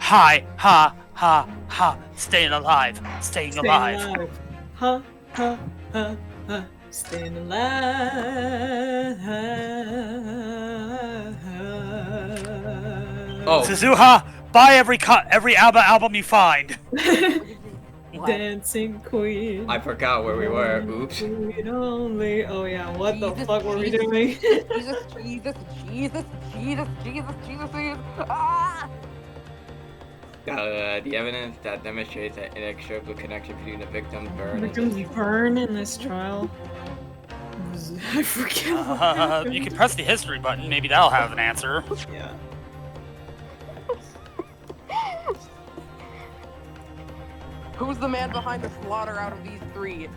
Hi, ha, ha, ha. Staying alive. Staying alive. Ha, ha, ha, ha. Staying alive. Oh. Suzuha, buy every album you find. Dancing Queen. I forgot where we were. Oops. Queen only. Oh yeah, what the fuck were we Jesus, doing? Jesus. Ah! The evidence that demonstrates an inextricable connection between the victim's burn Victims burn in this trial. I forget what happened. You can press the history button. Maybe that'll have an answer. Yeah. Who's the man behind the slaughter out of these three?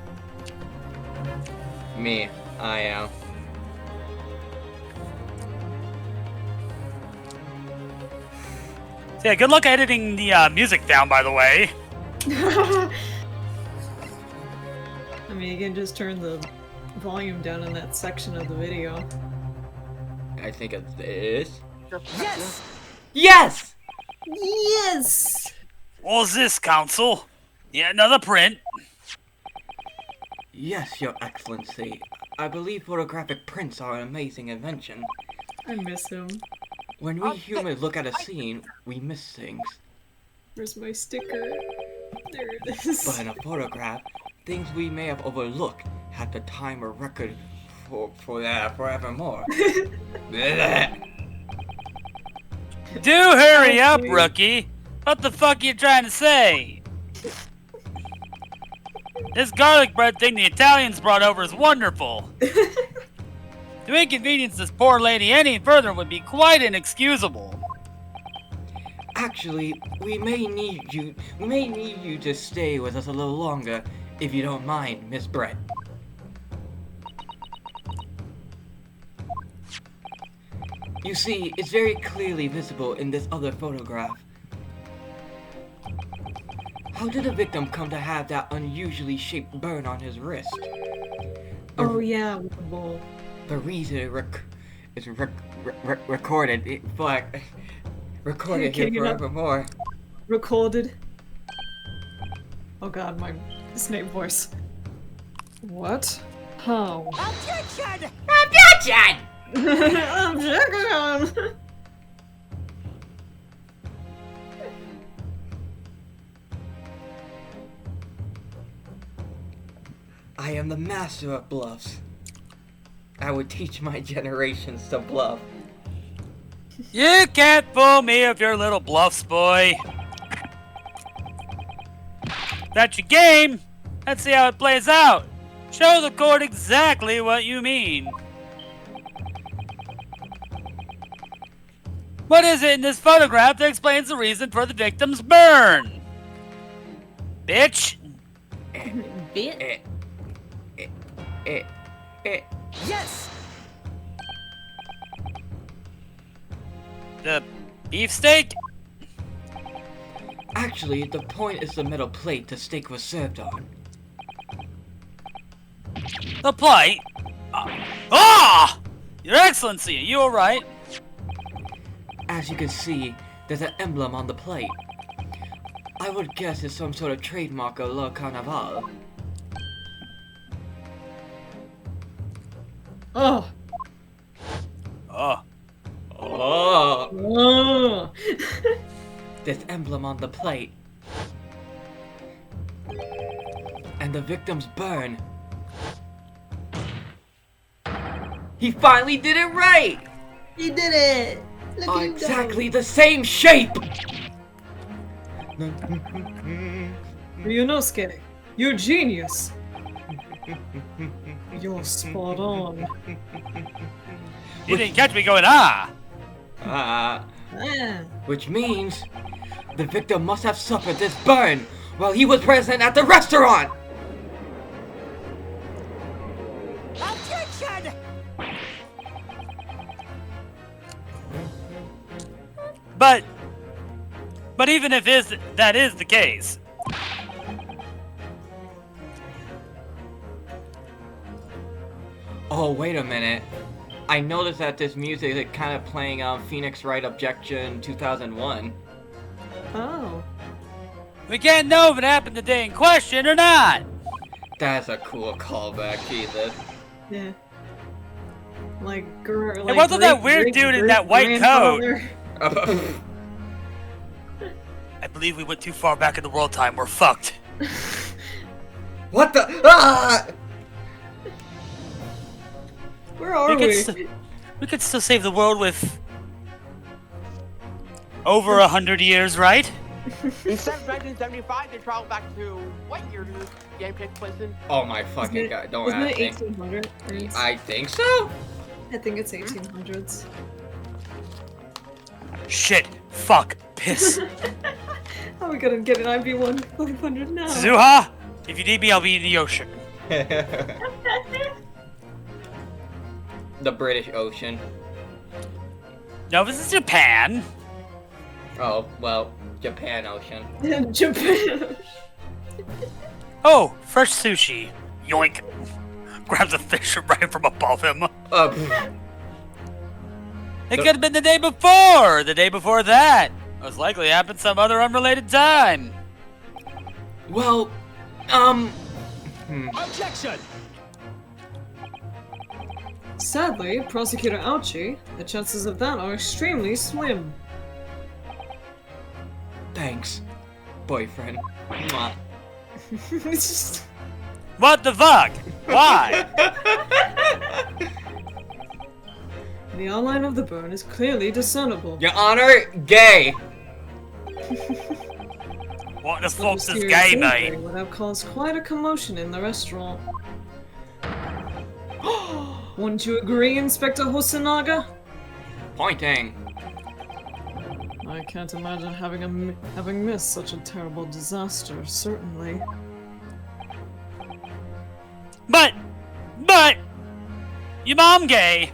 Me. I am. So yeah, good luck editing the music down, by the way. I mean, you can just turn the volume down in that section of the video. I think it's this. Yes! Yes! Yes! What's this, Council? Yeah, another print. Yes, Your Excellency. I believe photographic prints are an amazing invention. I miss him. When we humans look at a scene, we miss things. Where's my sticker? There it is. But in a photograph, things we may have overlooked have the time or record for that forevermore. Do hurry up, rookie. What the fuck are you trying to say? This garlic bread thing the Italians brought over is wonderful. To inconvenience this poor lady any further would be quite inexcusable. Actually, we may need you to stay with us a little longer, if you don't mind, Miss Brett. You see, it's very clearly visible in this other photograph. How did the victim come to have that unusually shaped burn on his wrist? Oh yeah, with the bowl. The reason it's recorded, recorded here forevermore. Recorded. Oh god, my Snape voice. What? How? Objection! Objection! I am the master of bluffs. I would teach my generations to bluff. You can't fool me with your little bluffs, boy. That's your game. Let's see how it plays out. Show the court exactly what you mean. What is it in this photograph that explains the reason for the victim's burn? Bitch. Bit? Yes! The beefsteak? Actually, the point is the metal plate the steak was served on. The plate? Ah! Your Excellency, are you alright? As you can see, there's an emblem on the plate. I would guess it's some sort of trademark of Le Carnaval. Oh. Oh. Oh! Oh. This emblem on the plate. And the victim's burn. He finally did it right! He did it! Look at you Exactly the same shape! Ryunosuke, you're genius! You're spot on. You didn't catch me going, ah! Ah. Which means the victim must have suffered this burn while he was present at the restaurant! Objection! But even if that is the case, oh, wait a minute. I noticed that this music is kind of playing Phoenix Wright Objection 2001. Oh. We can't know if it happened the day in question or not. That's a cool callback, Jesus. Yeah. Like, It wasn't that weird dude in that white coat. I believe we went too far back in the world time. We're fucked. What the? Ah! Where are we? We could still save the world with over 100 years, right? Instead of 1975, they traveled back to what year did this game take place in? Oh my fucking god! Don't Isn't ask it me. 1800s? I think so. I think it's 1800s. Shit. Fuck. Piss. How are we gonna get an IV-1 500 now? Suzuha, if you need me, I'll be in the ocean. The British Ocean. No, this is Japan. Oh well, Japan Ocean. Japan. Oh, fresh sushi. Yoink. Grabs a fish right from above him. It could have been the day before. The day before that. Most likely happened some other unrelated time. Well, Objection! Sadly, Prosecutor Ouchie, the chances of that are extremely slim. Thanks, boyfriend. Mwah. It's just... What the fuck? Why? The outline of the burn is clearly discernible. Your Honor, gay. What the The fuck's this mysterious gay, injury mate? would have caused quite a commotion in the restaurant. Wouldn't you agree, Inspector Hosonaga? Pointing. I can't imagine having missed such a terrible disaster, certainly. But, your mom gay.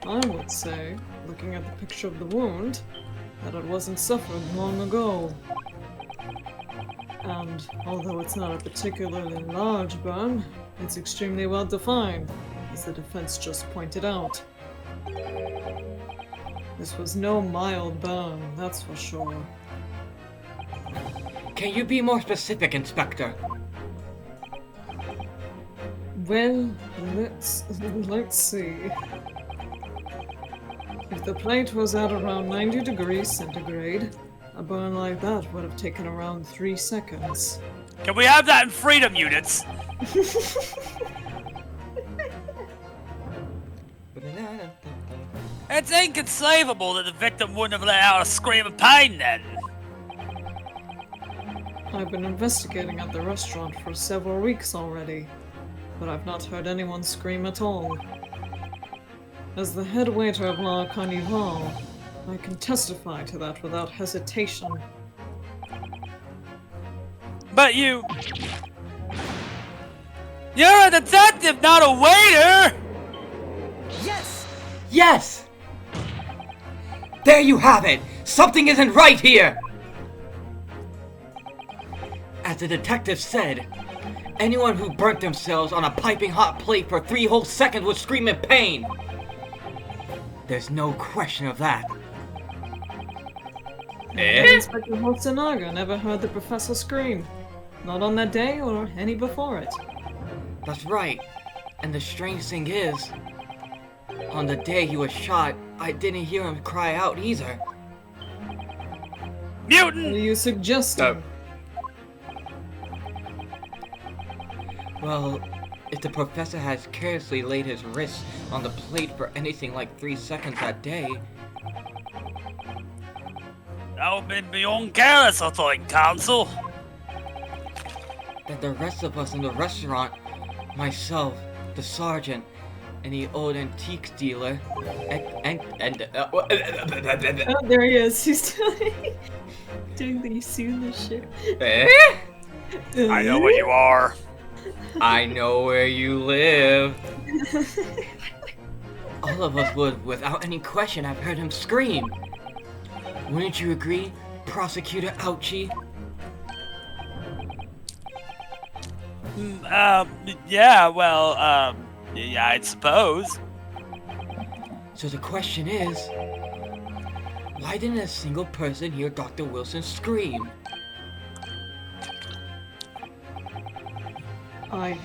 I would say, looking at the picture of the wound, that it wasn't suffered long ago. And although it's not a particularly large burn, it's extremely well defined, as the defense just pointed out. This was no mild burn, that's for sure. Can you be more specific, Inspector? Well, let's see. If the plate was at around 90 degrees centigrade, a burn like that would have taken around 3 seconds. Can we have that in freedom units? It's inconceivable that the victim wouldn't have let out a scream of pain then. I've been investigating at the restaurant for several weeks already, but I've not heard anyone scream at all. As the head waiter of La Carnival, I can testify to that without hesitation. But you're a detective, not a waiter! Yes! Yes! There you have it! Something isn't right here! As the detective said, anyone who burnt themselves on a piping hot plate for 3 whole seconds would scream in pain! There's no question of that. Inspector Hosonaga never heard the professor scream. Not on that day or any before it. That's right. And the strange thing is, on the day he was shot, I didn't hear him cry out either. What Mutant! are you suggesting? Well, if the professor has carelessly laid his wrist on the plate for anything like 3 seconds that day, That would be beyond careless, I think, Counsel. then the rest of us in the restaurant, myself, the sergeant, and the old antiques dealer, Oh, there he is. He's doing the assume this shit. I know what you are. I know where you live. All of us would, without any question, have heard him scream. Wouldn't you agree, Prosecutor Ouchie? Yeah, well, yeah, I suppose. So the question is, Why didn't a single person hear Dr. Wilson scream? I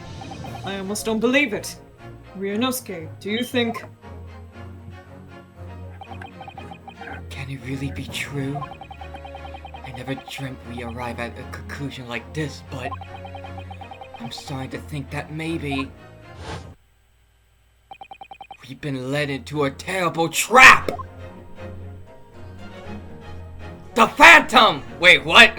almost don't believe it. Ryunosuke, do you think... Can it really be true? I never dreamt we arrive at a conclusion like this, but I'm starting to think that maybe we've been led into a terrible trap! The Phantom! Wait, what?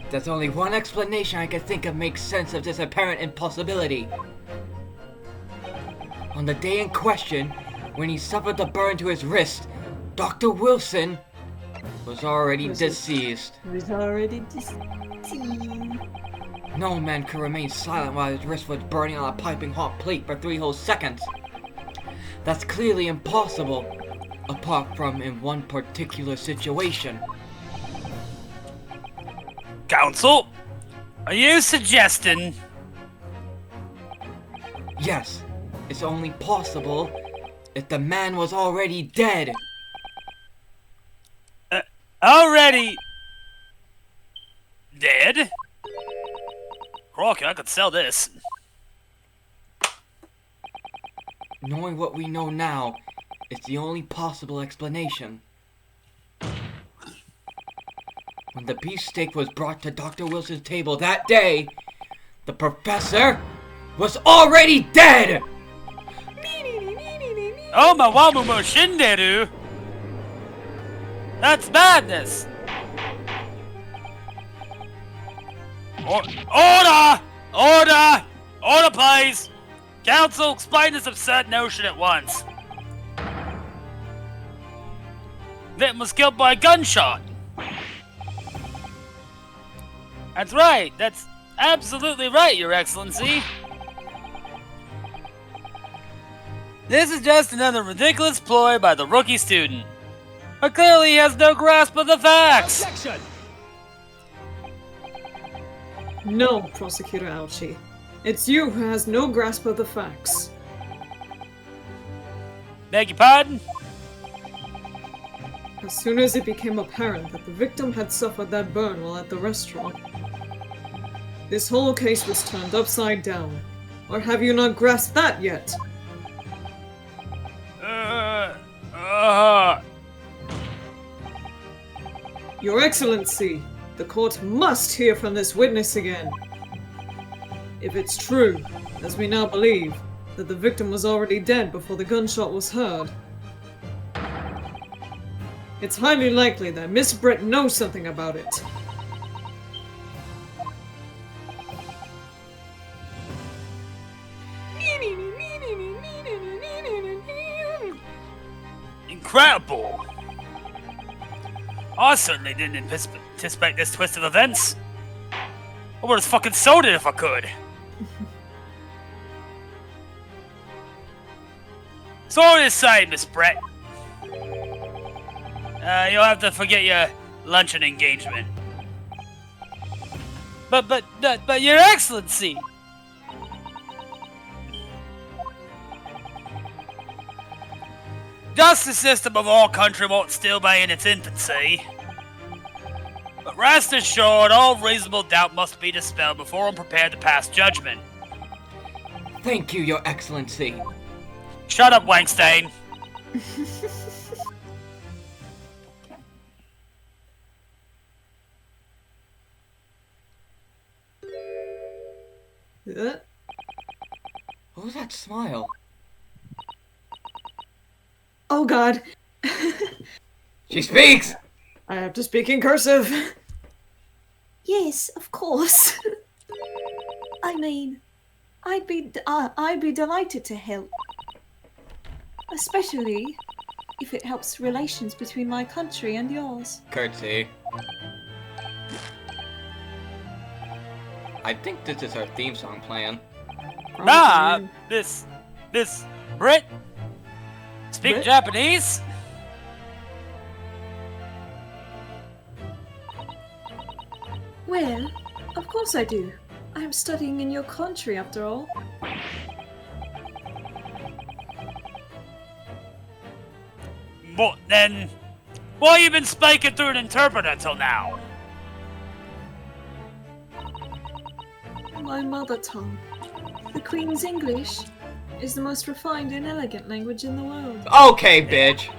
There's only one explanation I can think of makes sense of this apparent impossibility. On the day in question, when he suffered the burn to his wrist, Dr. Wilson was already deceased. No man could remain silent while his wrist was burning on a piping hot plate for 3 whole seconds. That's clearly impossible, apart from in one particular situation. Counsel, are you suggesting... Yes, it's only possible if the man was already dead. Already... dead? Crocky, I could sell this. Knowing what we know now, it's the only possible explanation. When the beefsteak was brought to Dr. Wilson's table that day, the professor was already dead! Oh, my wamumo shinderu! That's madness! Order! Order! Order, please! Council, explain this absurd notion at once. Victim was killed by a gunshot. That's right. That's absolutely right, Your Excellency. This is just another ridiculous ploy by the rookie student. But clearly he has no grasp of the facts. Objection! No, Prosecutor Ouchie. It's you who has no grasp of the facts. Beg your pardon? As soon as it became apparent that the victim had suffered that burn while at the restaurant, this whole case was turned upside down. Or have you not grasped that yet? Your Excellency, the court must hear from this witness again. If it's true, as we now believe, that the victim was already dead before the gunshot was heard, it's highly likely that Miss Britt knows something about it. Incredible! I certainly didn't anticipate this twist of events. I would have fucking sold it if I could. So what is say, Miss Brett? You'll have to forget your luncheon engagement. But Your Excellency! Justice system of our country won't still be in its infancy. But rest assured, all reasonable doubt must be dispelled before I'm prepared to pass judgment. Thank you, Your Excellency. Shut up, Wangstein. What was that smile? Oh god. She speaks! I have to speak in cursive. Yes, of course. I mean, I'd be delighted to help. Especially if it helps relations between my country and yours. Curtsy. I think this is our theme song playing. Nah, this Brit? Speak Brit? Japanese? Well, of course I do. I am studying in your country after all. Well, then, why you been spiking through an interpreter till now? My mother tongue, the Queen's English, is the most refined and elegant language in the world. Okay, bitch.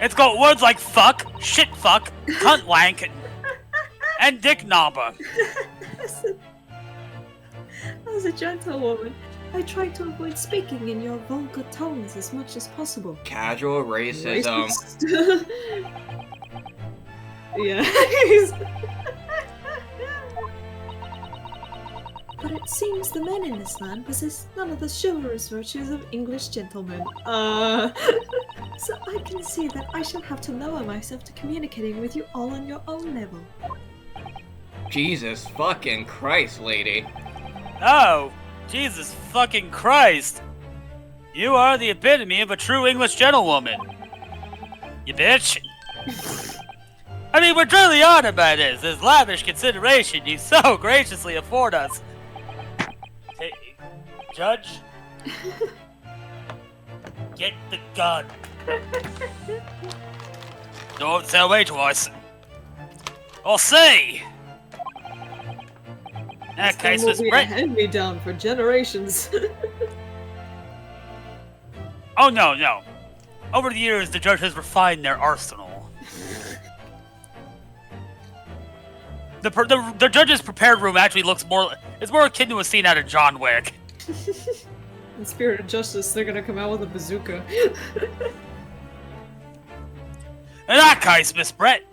It's got words like fuck, shit fuck, cunt wank, and dick knobber. As a gentlewoman, I try to avoid speaking in your vulgar tones as much as possible. Casual racism. Racist. Yeah. he's- But it seems the men in this land possess none of the chivalrous virtues of English gentlemen. So I can see that I shall have to lower myself to communicating with you all on your own level. Jesus fucking Christ, lady. Oh, Jesus fucking Christ. You are the epitome of a true English gentlewoman. You bitch. I mean, we're truly honored by this lavish consideration you so graciously afford us. Hey, Judge? Get the gun. Don't say away to us. I'll say. This Okay, gun so will it's be a Brett. hand-me-down for generations. Oh, no. Over the years, the judge has refined their arsenal. The judge's prepared room actually looks it's more akin to a scene out of John Wick. In spirit of justice, they're gonna come out with a bazooka. In that case, Miss Brett,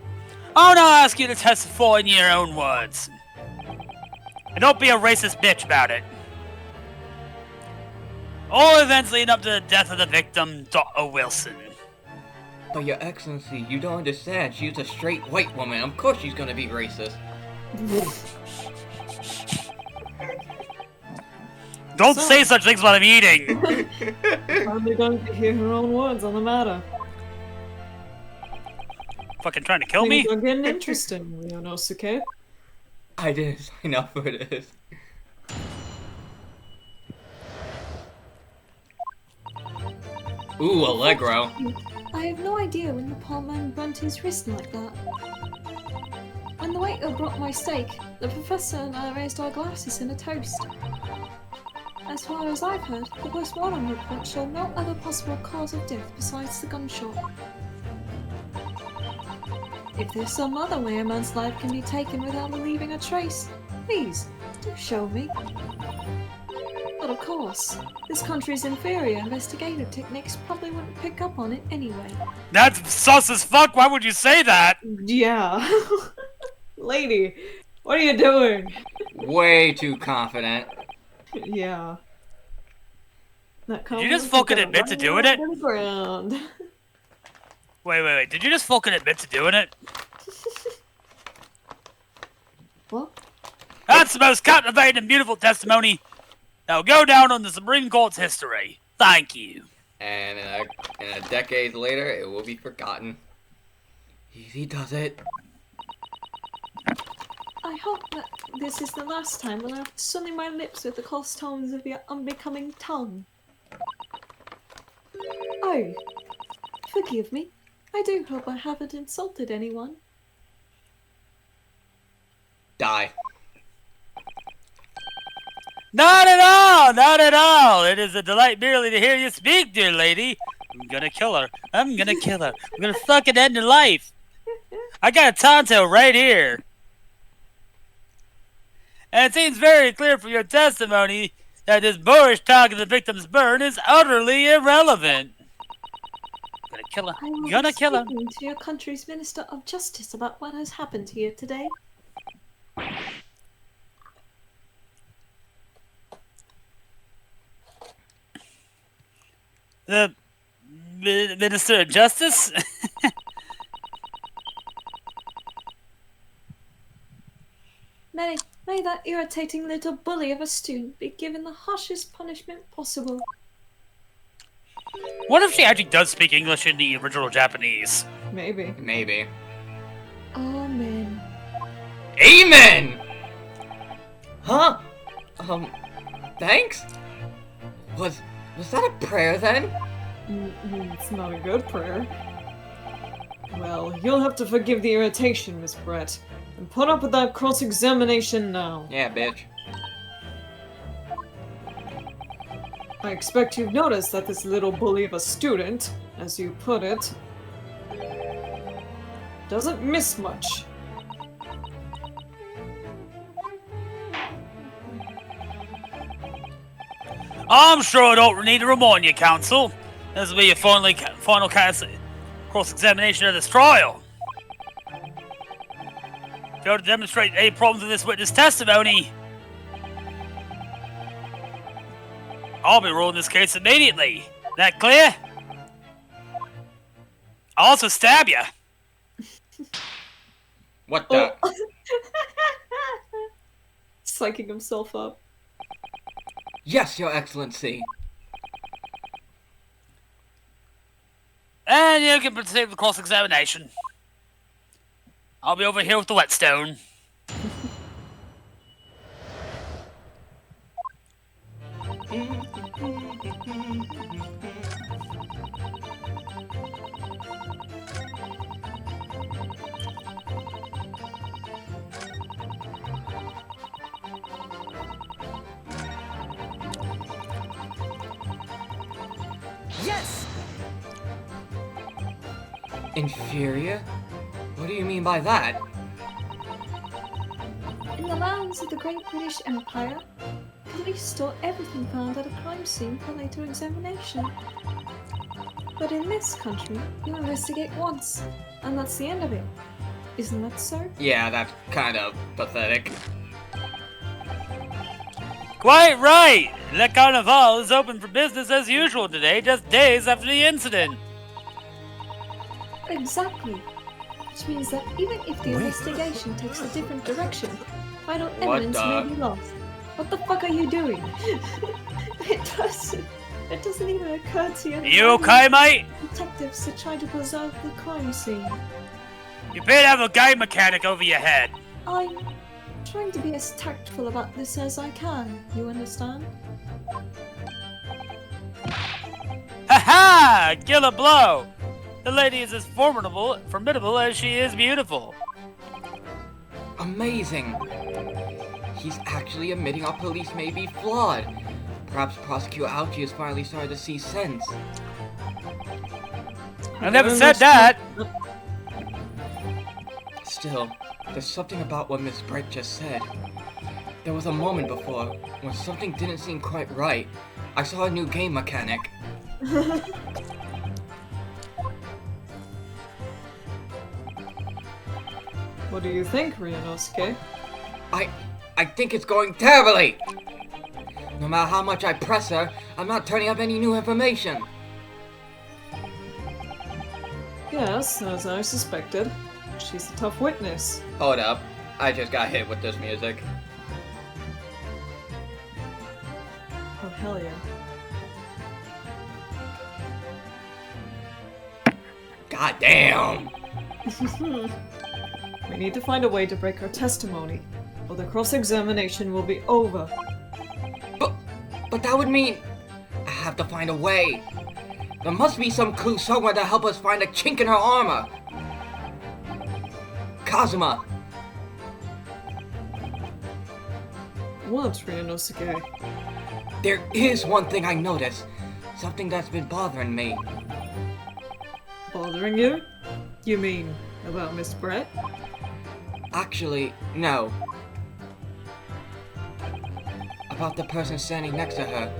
I'll now ask you to testify in your own words. And don't be a racist bitch about it. All events leading up to the death of the victim, Dr. Wilson. But your excellency, you don't understand. She's a straight white woman. Of course she's gonna be racist. Don't So- say such things while I'm eating. Finally done to hear her own words on the matter. Fucking trying to kill me? Things are getting interesting, Ryunosuke. I didn't sign up for this. Ooh, Allegro. I have no idea when the poor man burnt his wrist like that. When the waiter brought my steak, the professor and I raised our glasses in a toast. As far as I've heard, the postmortem report showed no other possible cause of death besides the gunshot. If there's some other way a man's life can be taken without leaving a trace, please, do show me. But of course, this country's inferior investigative techniques probably wouldn't pick up on it anyway. That's sus as fuck, why would you say that? Yeah. Lady, what are you doing? Way too confident. Yeah. That Did you just fucking admit to doing it? On the ground. Wait, did you just fucking admit to doing it? What? That's the most captivating and beautiful testimony that will go down on the Supreme Court's history. Thank you. And in a decade later, it will be forgotten. Easy does it. I hope that this is the last time when I've sullied my lips with the coarse tones of your unbecoming tongue. Oh, forgive me. I do hope I haven't insulted anyone. Die. Not at all, not at all. It is a delight merely to hear you speak, dear lady. I'm gonna kill her. I'm gonna fucking end her life. I got a tonto right here. And it seems very clear from your testimony that this boorish talk of the victim's burn is utterly irrelevant. I'm gonna kill her. I will I'm gonna be kill her. speaking to your country's Minister of Justice about what has happened to you today. The Minister of Justice? May that irritating little bully of a student be given the harshest punishment possible. What if she actually does speak English in the original Japanese? Maybe. Maybe. Amen. Amen! Huh? Thanks? Was that a prayer then? It's not a good prayer. Well, you'll have to forgive the irritation, Miss Brett, and put up with that cross-examination now. Yeah, bitch. I expect you've noticed that this little bully of a student, as you put it, doesn't miss much. I'm sure I don't need to remind you, Counsel. This will be your final cross-examination of this trial. Fail to demonstrate any problems with this witness testimony, I'll be ruling this case immediately. That clear? I'll also stab you. What the? Oh. Psyching himself up. Yes, Your Excellency. And you can proceed with the cross-examination. I'll be over here with the whetstone. Yes! Inferior? What do you mean by that? In the lands of the Great British Empire, police store everything found at a crime scene for later examination. But in this country, you investigate once, and that's the end of it. Isn't that so? Yeah, that's kind of pathetic. Quite right! Le Carnival is open for business as usual today, just days after the incident. Exactly. Which means that even if the investigation takes a different direction, vital What evidence the- may be lost. What the fuck are you doing? It doesn't even occur to you. You okay, mate? Detectives to try to preserve the crime scene. You better have a game mechanic over your head. I'm trying to be as tactful about this as I can, you understand? Ha ha! Kill a blow! The lady is as formidable as she is beautiful. Amazing! He's actually admitting our police may be flawed. Perhaps Prosecutor Algie has finally started to see sense. I never said that! Still, there's something about what Miss Brett just said. There was a moment before, when something didn't seem quite right. I saw a new game mechanic. What do you think, Ryunosuke? I think it's going terribly! No matter how much I press her, I'm not turning up any new information. Yes, as I suspected. She's a tough witness. Hold up. I just got hit with this music. Oh, hell yeah. God damn! We need to find a way to break her testimony, or the cross-examination will be over. But that would mean I have to find a way. There must be some clue somewhere to help us find a chink in her armor. Kazuma! What, Ryunosuke? There is one thing I noticed. Something that's been bothering me. Bothering you? You mean about Miss Brett? Actually, no. About the person standing next to her,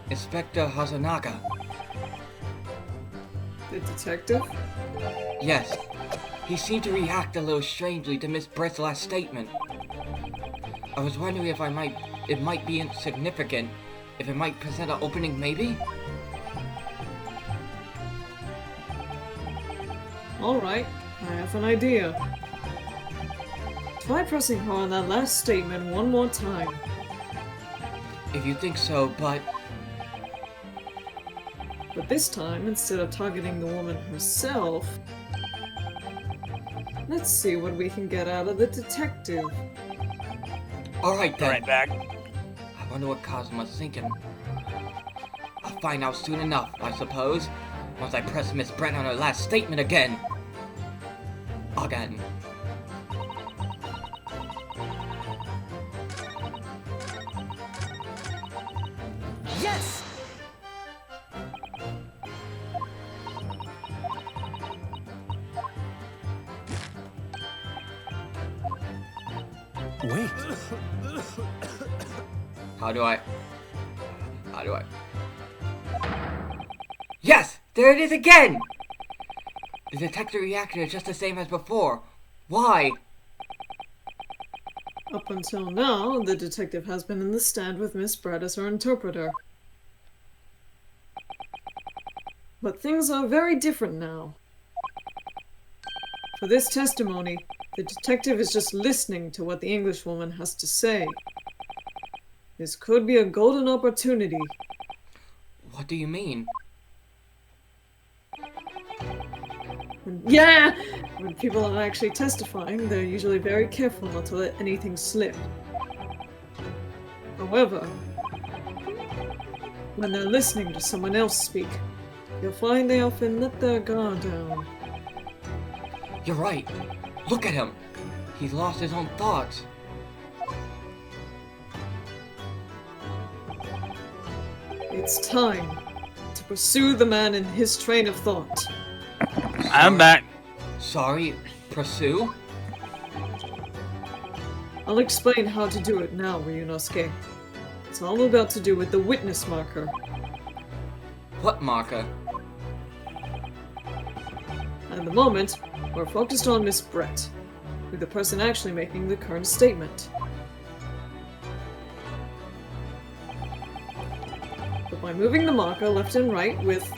Inspector Hazanaga. The detective? Yes, he seemed to react a little strangely to Miss Brett's last statement. I was wondering if it might be insignificant, if it might present an opening maybe? Alright, I have an idea. Try pressing her on that last statement one more time. If you think so, but this time, instead of targeting the woman herself, let's see what we can get out of the detective. alright then. Right back. I wonder what Kazuma's thinking. I'll find out soon enough, I suppose, once I press Miss Brett on her last statement again. again. Yes! Wait. How do I... Yes! There it is again! The detector reacted is just the same as before. Why? Up until now, the detective has been in the stand with Miss Brett as her interpreter. But things are very different now. For this testimony, the detective is just listening to what the Englishwoman has to say. This could be a golden opportunity. What do you mean? Yeah! When people are actually testifying, they're usually very careful not to let anything slip. However, when they're listening to someone else speak, you'll find they often let their guard down. You're right. Look at him. He's lost his own thoughts. It's time to pursue the man in his train of thought. I'm back. Sorry, pursue? I'll explain how to do it now, Ryunosuke. It's all about to do with the witness marker. What marker? At the moment, we're focused on Miss Brett, with the person actually making the current statement. But by moving the marker left and right with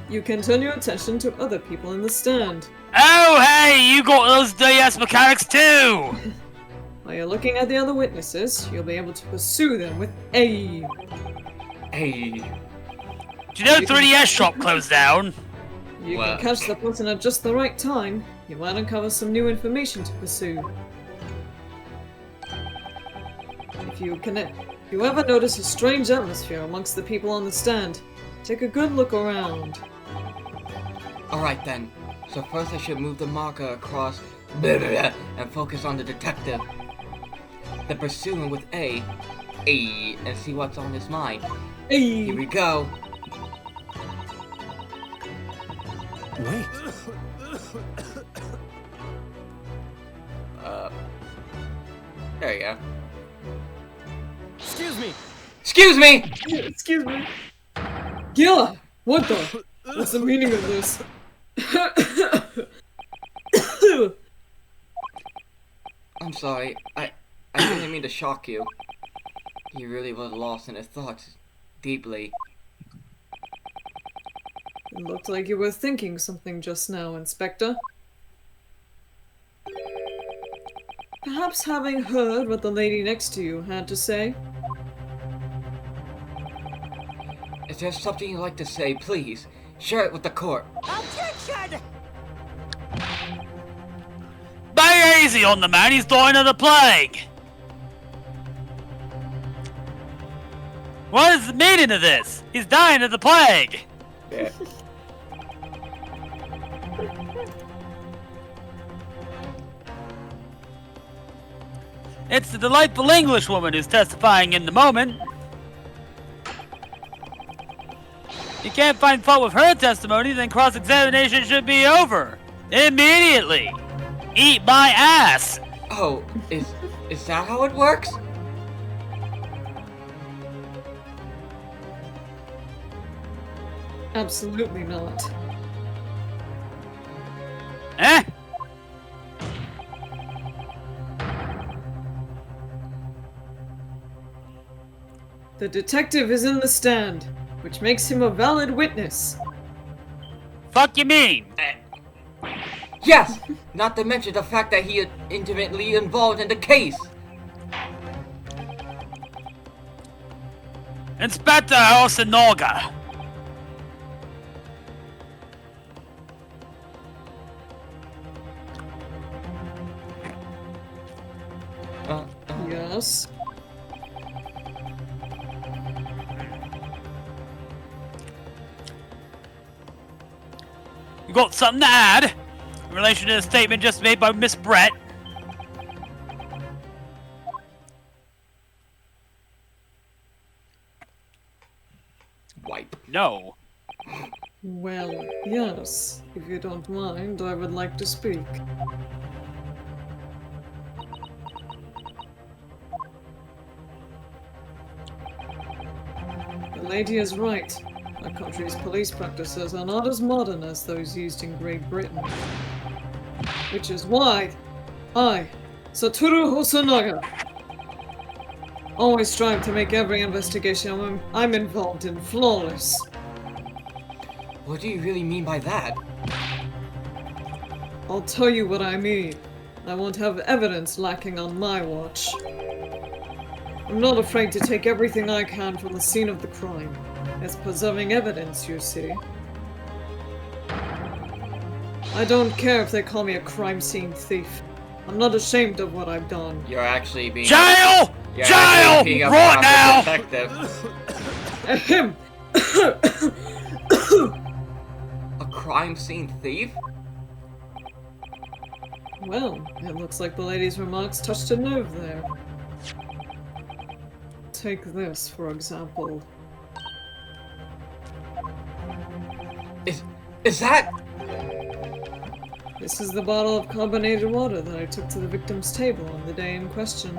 you can turn your attention to other people in the stand. Oh, hey, you got those DS mechanics too! While you're looking at the other witnesses, you'll be able to pursue them with A. Hey. Do you know 3DS shop closed down? You Well- can catch the person at just the right time. You might uncover some new information to pursue. If you ever notice a strange atmosphere amongst the people on the stand, take a good look around. Alright then. So first I should move the marker across and focus on the detective. Then pursue him with A, and see what's on his mind. Here Hey! we go. Wait. There you go. Excuse me. Excuse me! Excuse me. Gila! What the? What's the meaning of this? I'm sorry. I didn't mean to shock you. He really was lost in his thoughts. Deeply. It looked like you were thinking something just now, Inspector. Perhaps having heard what the lady next to you had to say? If there's something you'd like to say, please, share it with the court. Objection! Be easy on the man, he's dying of the plague! What is the meaning of this? He's dying of the plague! Yeah. It's the delightful Englishwoman who's testifying in the moment. You can't find fault with her testimony, then cross-examination should be over. Immediately! Eat my ass! Oh, is that how it works? Absolutely not. Eh? The detective is in the stand, which makes him a valid witness. Fuck you mean? Yes! Not to mention the fact that he is intimately involved in the case! Inspector Osinoga. Yes. You got something to add? in relation to the statement just made by Miss Brett. Wipe. No. Well, yes. If you don't mind, I would like to speak. The lady is right. Our country's police practices are not as modern as those used in Great Britain. Which is why I, Satoru Hosonaga, always strive to make every investigation I'm involved in flawless. What do you really mean by that? I'll tell you what I mean. I won't have evidence lacking on my watch. I'm not afraid to take everything I can from the scene of the crime. It's preserving evidence, you see. I don't care if they call me a crime scene thief. I'm not ashamed of what I've done. You're actually being... Jail! You're Jail! actually being a Right now! detective. Ahem! A crime scene thief? Well, it looks like the lady's remarks touched a nerve there. Take this, for example. Is that... This is the bottle of carbonated water that I took to the victim's table on the day in question.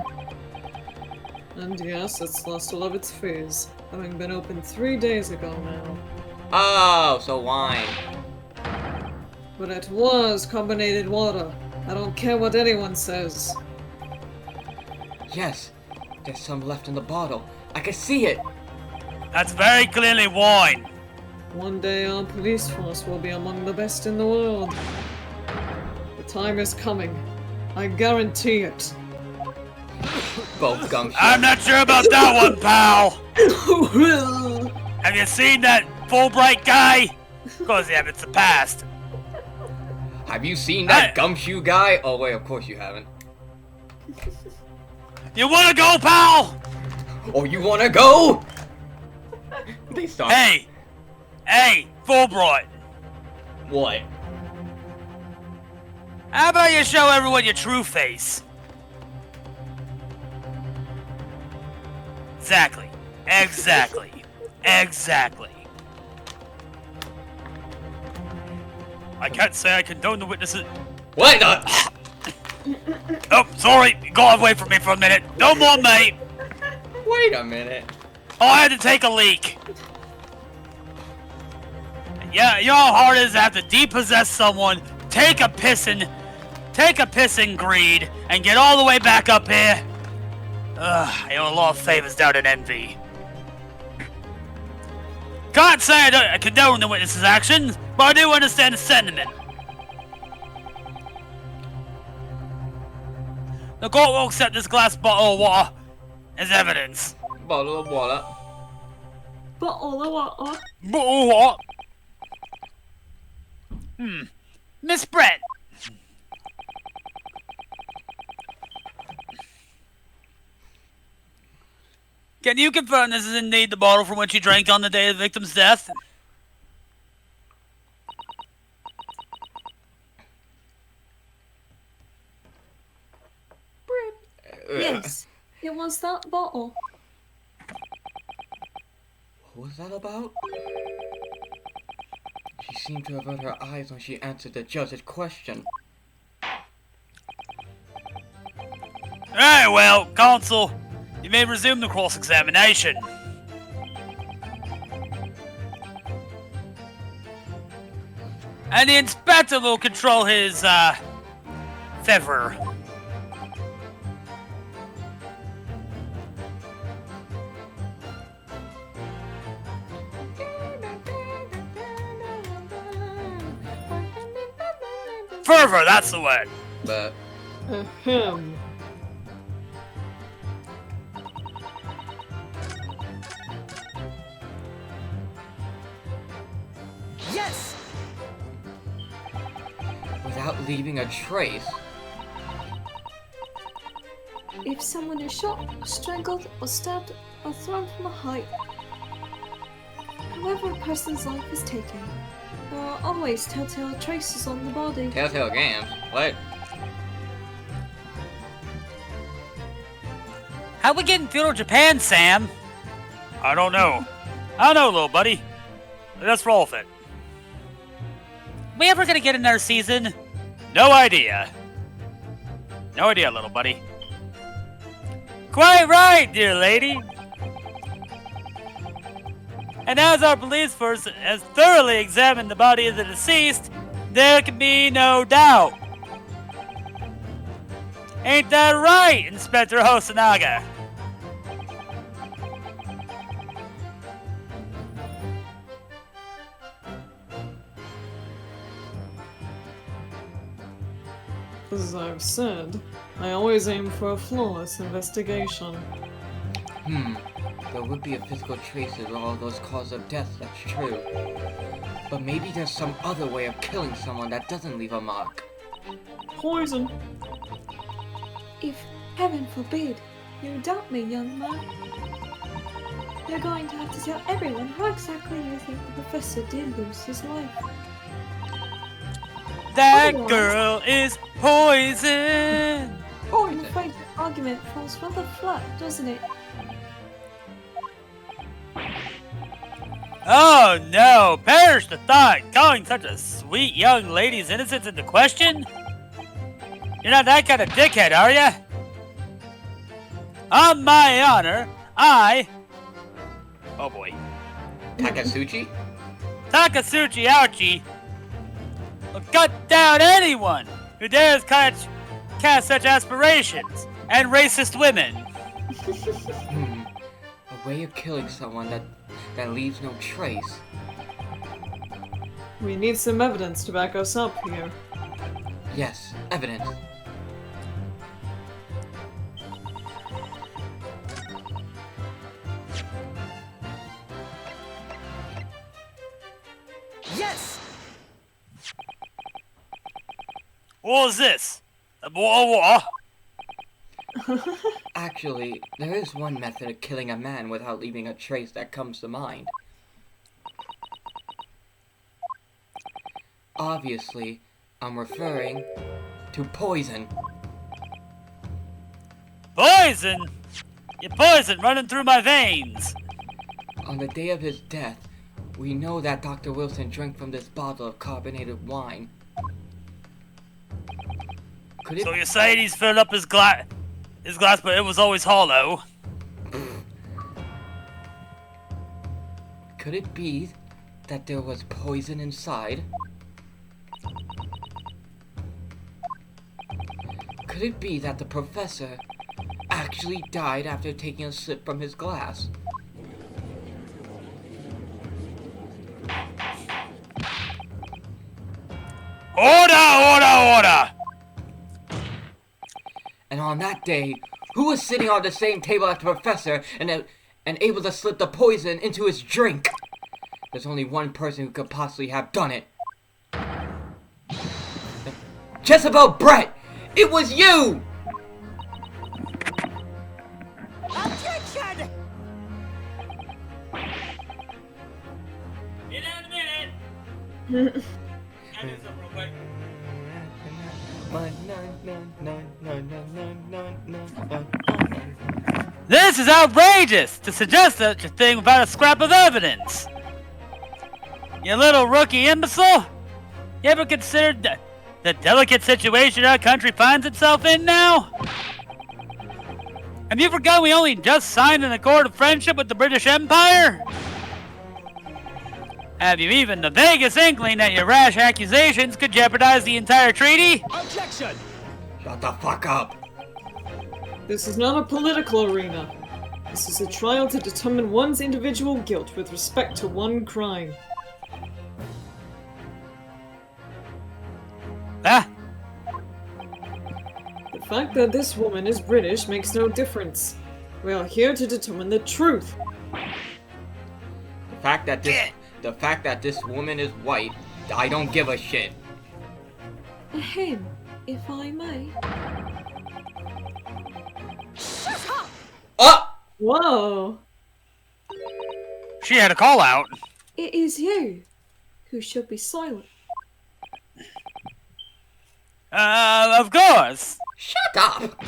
And yes, it's lost all of its fizz, having been opened 3 days ago now. Oh, so wine. But it was carbonated water. I don't care what anyone says. Yes, there's some left in the bottle. I can see it. That's very clearly wine. One day our police force will be among the best in the world. The time is coming. I guarantee it. Both gumshoe. I'm not sure about that one, pal. Have you seen that Fulbright guy? Of course, yeah, it's the past. Have you seen that gumshoe guy? Oh wait, of course you haven't. You wanna go, pal? Oh, you wanna go? They start. Hey, Fulbright. What? How about you show everyone your true face? Exactly. I can't say I condone the witnesses. What? No. Oh, sorry. You got away from me for a minute. No more, mate. Wait a minute. Oh, I had to take a leak. Yeah, you know how hard it is to have to depossess someone, take a piss in greed, and get all the way back up here? Ugh, you owe a lot of favors down in envy. Can't say I condone the witnesses' actions, but I do understand the sentiment. The court will accept this glass bottle of water as evidence. Bottle of water. Bottle of water. Bottle of water? Miss Brett. Can you confirm this is indeed the bottle from which you drank on the day of the victim's death? Yes, it was that bottle. What was that about? She seemed to avert her eyes when she answered the judge's question. Very well, counsel. You may resume the cross-examination. And the inspector will control his, favor. Fervor, that's the word. But Ahem. Yes! without leaving a trace. If someone is shot, strangled, or stabbed, or thrown from a height, however a person's life is taken, There are always telltale traces on the body. Telltale Games? What? How we getting feudal Japan, Sam? I don't know. I don't know, little buddy. Let's roll with it. We ever gonna get another season? No idea. No idea, little buddy. Quite right, dear lady. And as our police force has thoroughly examined the body of the deceased, there can be no doubt. Ain't that right, Inspector Hosonaga? As I've said, I always aim for a flawless investigation. There would be a physical trace of all those causes of death, that's true. But maybe there's some other way of killing someone that doesn't leave a mark. Poison. If, heaven forbid, you doubt me, young man, you're going to have to tell everyone how exactly you think the professor did lose his life. That Otherwise- girl is poison! I'm afraid the argument falls rather flat, doesn't it? Oh no! Perish the thought! Calling such a sweet young lady's innocence into question? You're not that kind of dickhead, are ya? On my honor, oh boy. Takasuchi? Takasuchi Ouchie will cut down anyone who dares cast such aspirations and racist women. A way of killing someone that leaves no trace. We need some evidence to back us up here. Yes, evidence. Yes! What was this? What? Actually, there is one method of killing a man without leaving a trace that comes to mind. Obviously, I'm referring to poison. Poison? Your poison running through my veins. On the day of his death, we know that Dr. Wilson drank from this bottle of carbonated wine. Could it So you're saying he's filled up his glass, but it was always hollow? Could it be that there was poison inside? Could it be that the professor actually died after taking a sip from his glass? Order! And on that day, who was sitting on the same table as the professor and able to slip the poison into his drink? There's only one person who could possibly have done it. Jezebel Brett! It was you! Objection! In a minute. This is outrageous to suggest such a thing without a scrap of evidence. You little rookie imbecile. You ever considered the delicate situation our country finds itself in now? Have you forgotten we only just signed an accord of friendship with the British Empire? Have you even the vaguest inkling that your rash accusations could jeopardize the entire treaty? Objection! Shut the fuck up! This is not a political arena. This is a trial to determine one's individual guilt with respect to one crime. Ah, The fact that this woman is British makes no difference. We are here to determine the truth. The fact that this woman is white, I don't give a shit. Ahem, if I may. Oh! Whoa! she had a call out. It is you. who should be silent. Of course. Shut up!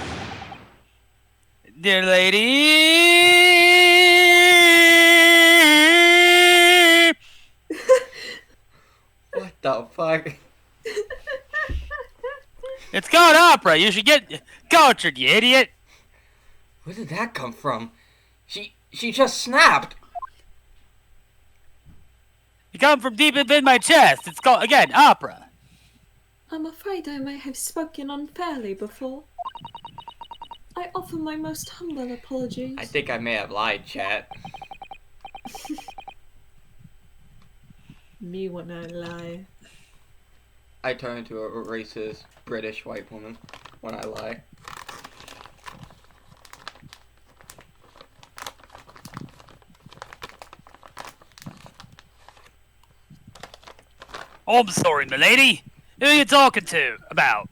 Dear lady. What the fuck? It's called opera. You should get cultured, you idiot. Where did that come from? She just snapped! You come from deep within my chest. It's called, again, opera. I'm afraid I may have spoken unfairly before. I offer my most humble apologies. I think I may have lied, chat. Me when I lie. I turn into a racist British white woman when I lie. Oh, I'm sorry, milady. Who are you talking to about?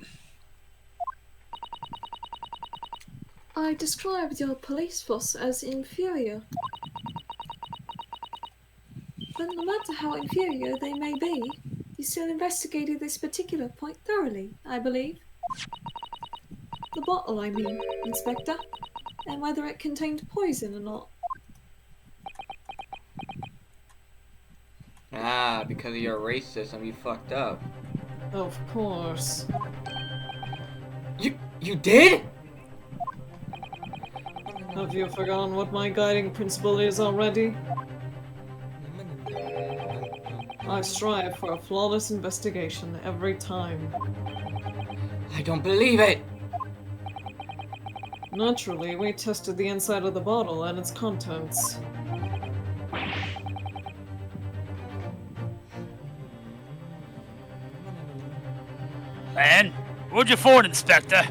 I described your police force as inferior. But no matter how inferior they may be, you still investigated this particular point thoroughly, I believe. The bottle, I mean, Inspector, and whether it contained poison or not. Ah, because of your racism, you fucked up. Of course. You did? Have you forgotten what my guiding principle is already? I strive for a flawless investigation every time. I don't believe it! Naturally, we tested the inside of the bottle and its contents. And what'd you find, Inspector?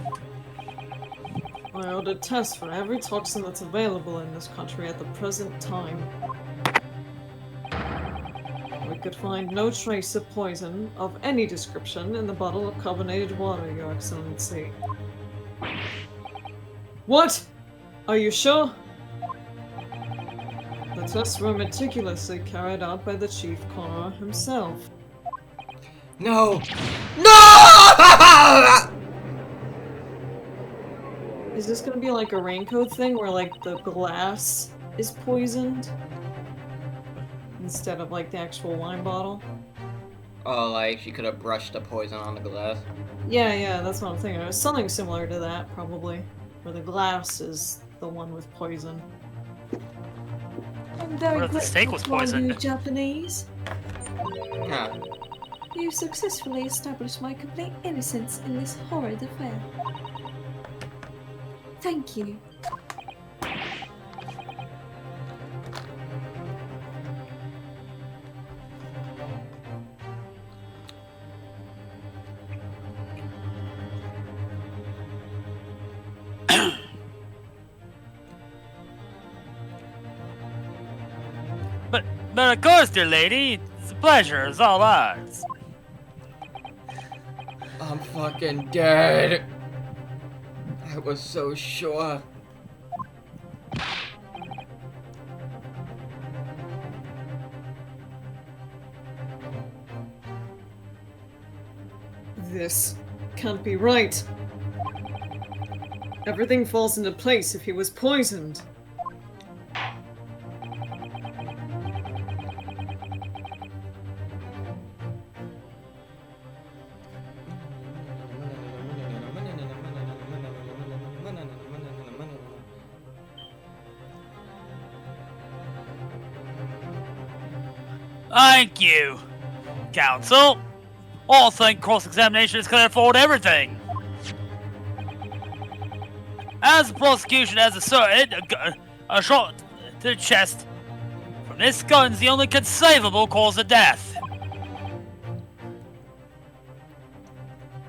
I ordered tests for every toxin that's available in this country at the present time. We could find no trace of poison of any description in the bottle of carbonated water, Your Excellency. What? Are you sure? The tests were meticulously carried out by the Chief Coroner himself. No! No! Is this gonna be like a raincoat thing where like the glass is poisoned? Instead of like the actual wine bottle? Oh, like she could have brushed the poison on the glass. Yeah, that's what I'm thinking. It was something similar to that, probably. Where the glass is the one with poison. I'm very What if the steak grateful was to all you poisoned? Japanese. Huh. You successfully established my complete innocence in this horrid affair. Thank you. But of course, dear lady, it's a pleasure. It's all ours. I'm fucking dead. I was so sure. This can't be right. Everything falls into place if he was poisoned. Thank you, counsel. All think cross-examination is clear for everything. As the prosecution has asserted, a shot to the chest from this gun is the only conceivable cause of death.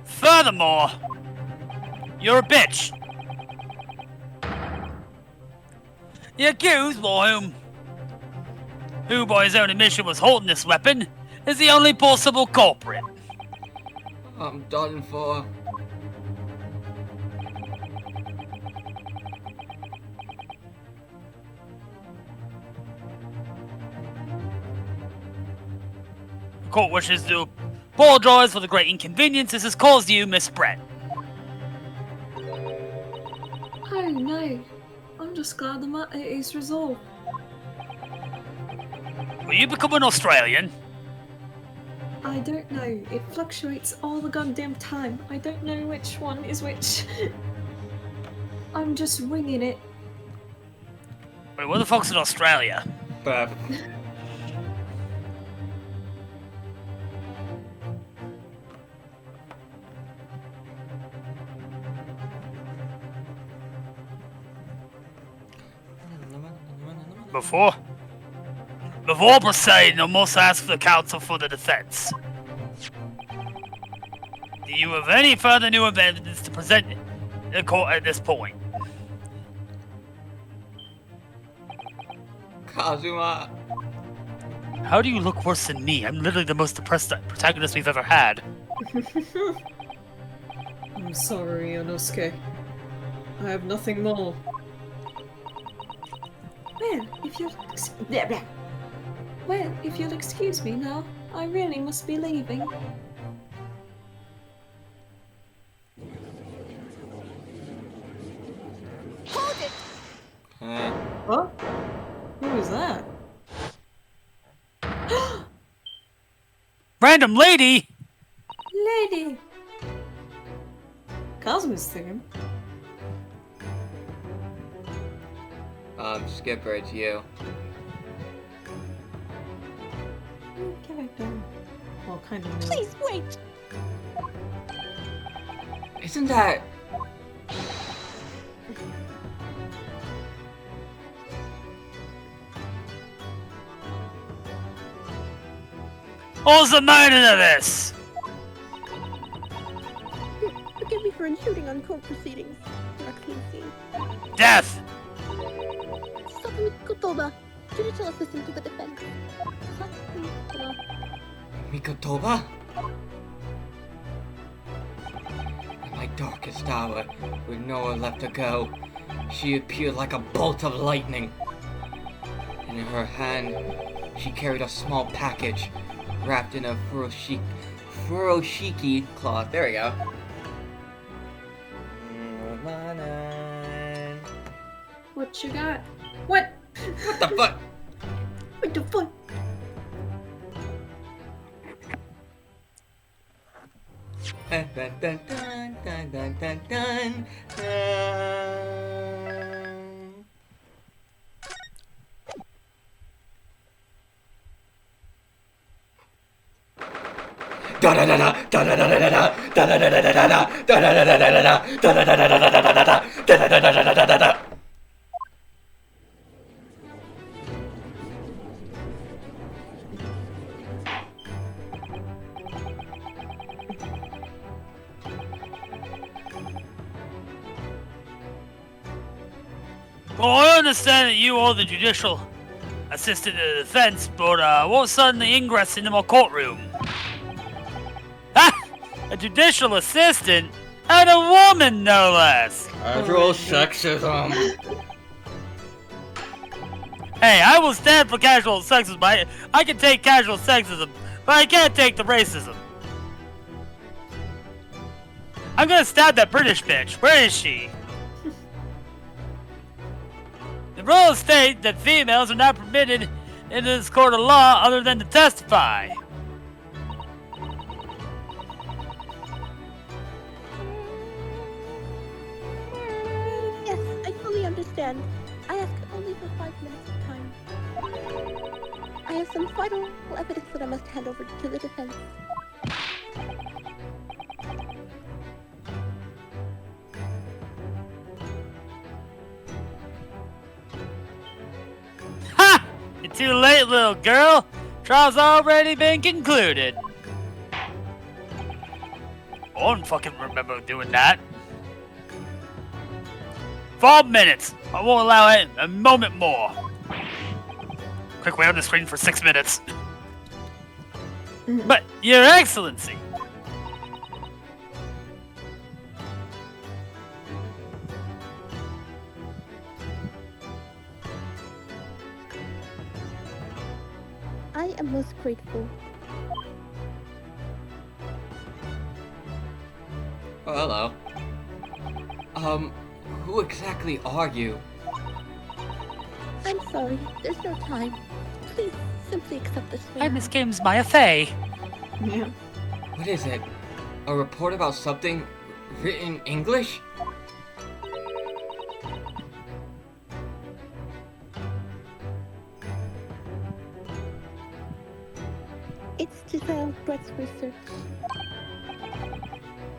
Furthermore, you're a bitch. The accused, who by his own admission was holding this weapon, is the only possible culprit. I'm done for. The court wishes to apologize for the great inconvenience this has caused you, Miss Brett. Oh no. I'm just glad the matter is resolved. Will you become an Australian? I don't know. It fluctuates all the goddamn time. I don't know which one is which. I'm just winging it. Wait, where the fuck's in Australia? But Before proceeding, I must ask the counsel for the defense. Do you have any further new evidence to present in the court at this point? Kazuma. How do you look worse than me? I'm literally the most depressed protagonist we've ever had. I'm sorry, Inosuke. I have nothing more. Well, if you'll excuse me now, I really must be leaving. Hold it! What? Who was that? Random lady! Lady! Kazuma's singing. Skipper, it's you. Get back down. Well, kind of. Please wait! Isn't that... What's the meaning of this? Forgive me for intruding on court proceedings, Your Excellency. Death! Sakumi Kotoba, judicial assistant to the defense. Sakumi Kotoba. Mikotoba? In my darkest hour, with nowhere left to go, she appeared like a bolt of lightning. And in her hand, she carried a small package wrapped in a furoshiki cloth. There we go. What you got? What? What the fuck? What the fuck? Dun, dun, dun, dun, dun, dun, dun, dun. Well, I understand that you are the judicial assistant to the defense, but what suddenly ingress into my courtroom? Ha! A judicial assistant? And a woman, no less! Casual sexism. Hey, I will stand for casual sexism. I can take casual sexism, but I can't take the racism. I'm gonna stab that British bitch. Where is she? The rules state that females are not permitted in this court of law other than to testify. Yes, I fully understand. I ask only for 5 minutes of time. I have some vital evidence that I must hand over to the defense. Ha! You're too late, little girl. Trial's already been concluded. I don't fucking remember doing that. 4 minutes. I won't allow it a moment more. Quick, wait on the screen for 6 minutes. But, Your Excellency. I am most grateful. Oh, hello. Who exactly are you? I'm sorry, there's no time. Please simply accept this favor. Hi, Miss Games Maya Fey. Yeah. What is it? A report about something written in English? It's Giselle Brett's research.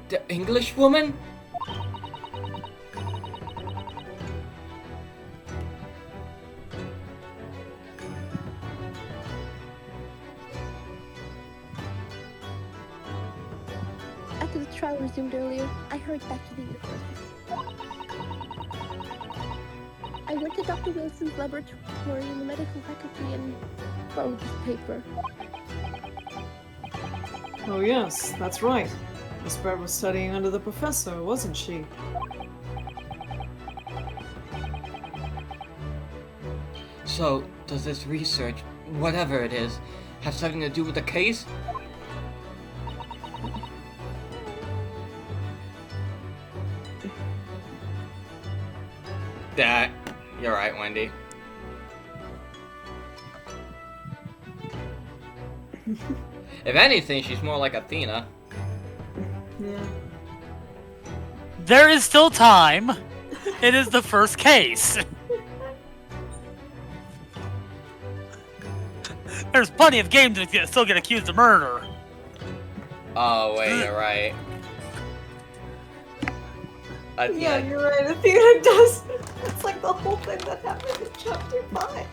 The English woman? After the trial resumed earlier, I hurried back to the university. I went to Dr. Wilson's laboratory in the medical faculty and borrowed this paper. Oh yes, that's right. Miss Brett was studying under the professor, wasn't she? So, does this research, whatever it is, have something to do with the case? You're right, Wendy. If anything, she's more like Athena. Yeah. There is still time. It is the first case. There's plenty of games that still get accused of murder. Oh, wait, you're right. Yeah, you're right. Athena does. It's like the whole thing that happened in chapter 5.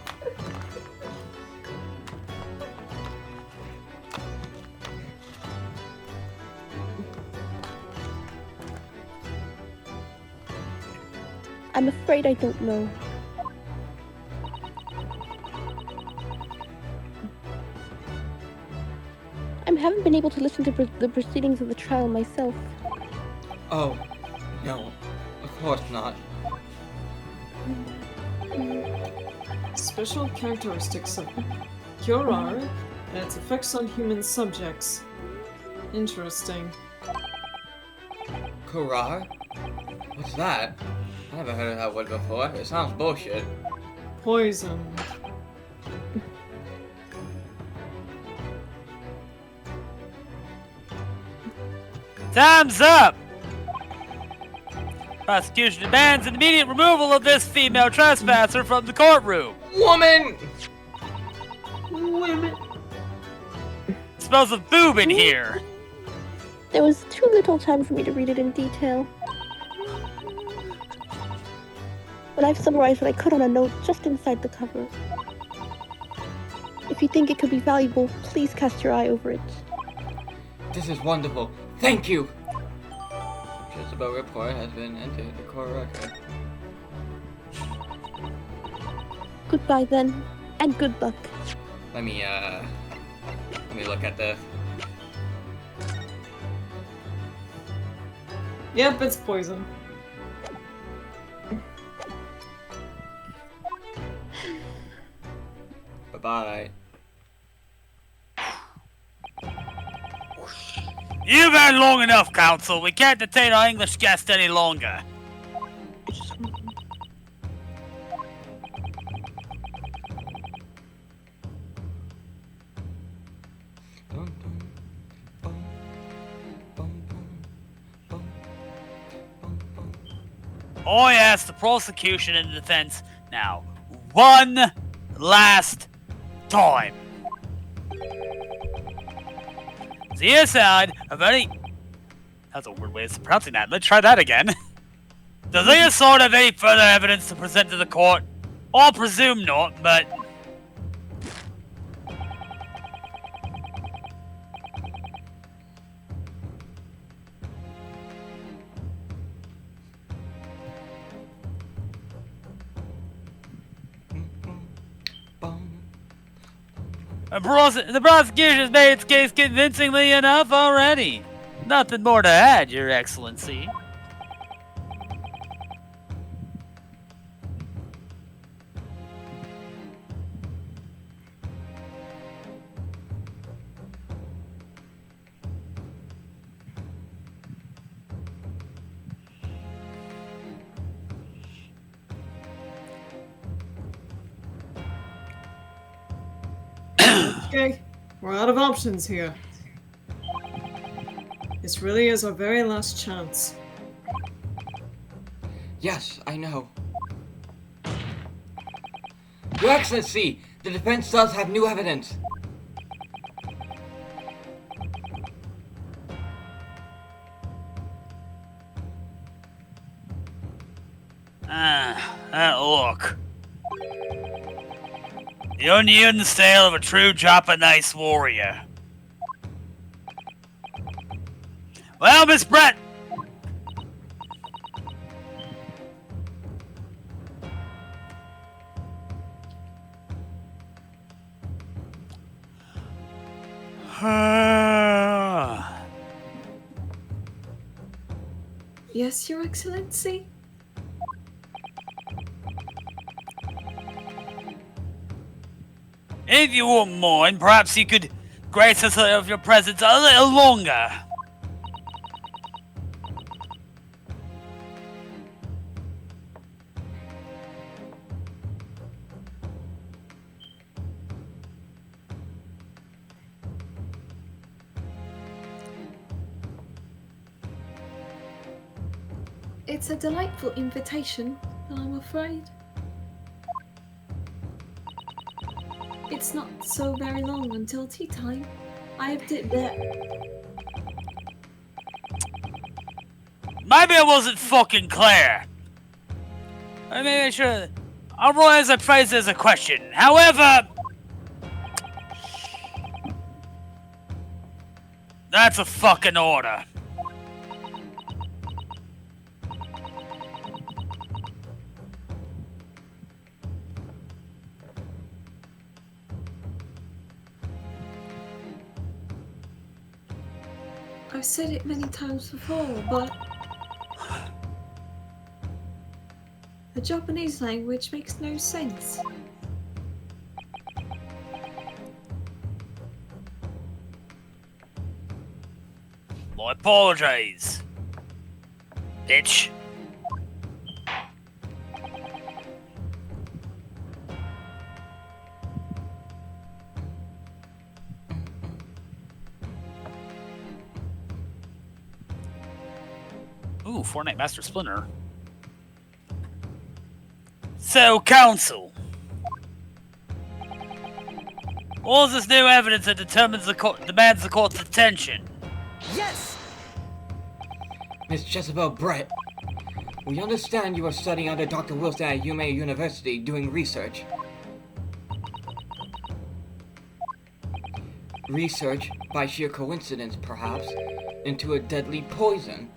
I'm afraid I don't know. I haven't been able to listen to the proceedings of the trial myself. Oh, no. Of course not. Special characteristics of Curare and its effects on human subjects. Interesting. Kurar? What's that? I never heard of that word before. It sounds bullshit. Poison. Time's up! Prosecution demands an immediate removal of this female trespasser from the courtroom. Woman! Women. Smells of boob in here. There was too little time for me to read it in detail. But I've summarized what I could on a note just inside the cover. If you think it could be valuable, please cast your eye over it. This is wonderful. Thank you! Jezebel report has been entered the court record. Goodbye then, and good luck. Let me look at this. Yep, it's poison. Bye-bye. You've had long enough, Counsel. We can't detain our English guest any longer. I ask the prosecution and the defense now, one last time. The side of any... That's a weird way of pronouncing that. Let's try that again. Does the side have any further evidence to present to the court? I presume not, but... The prosecution has made its case convincingly enough already. Nothing more to add, Your Excellency. Okay, we're out of options here. This really is our very last chance. Yes, I know. Your Excellency, the defense does have new evidence. Look. The onion stale of a true Japanese warrior. Well, Miss Brett. Yes, Your Excellency? If you wouldn't mind, perhaps you could grace us of your presence a little longer. It's a delightful invitation, but I'm afraid it's not so very long until tea time. I have to Maybe I wasn't fucking clear. I mean, sure. I'll realize I phrased it as a question. However, that's a fucking order. I've said it many times before, but the Japanese language makes no sense. I apologize, bitch. Ooh, Fortnite Master Splinter. So, Council. What is this new evidence that demands the court's attention? Yes! Miss Jezebel Brett, we understand you are studying under Dr. Wilson at Yume University doing research. Research, by sheer coincidence perhaps, into a deadly poison.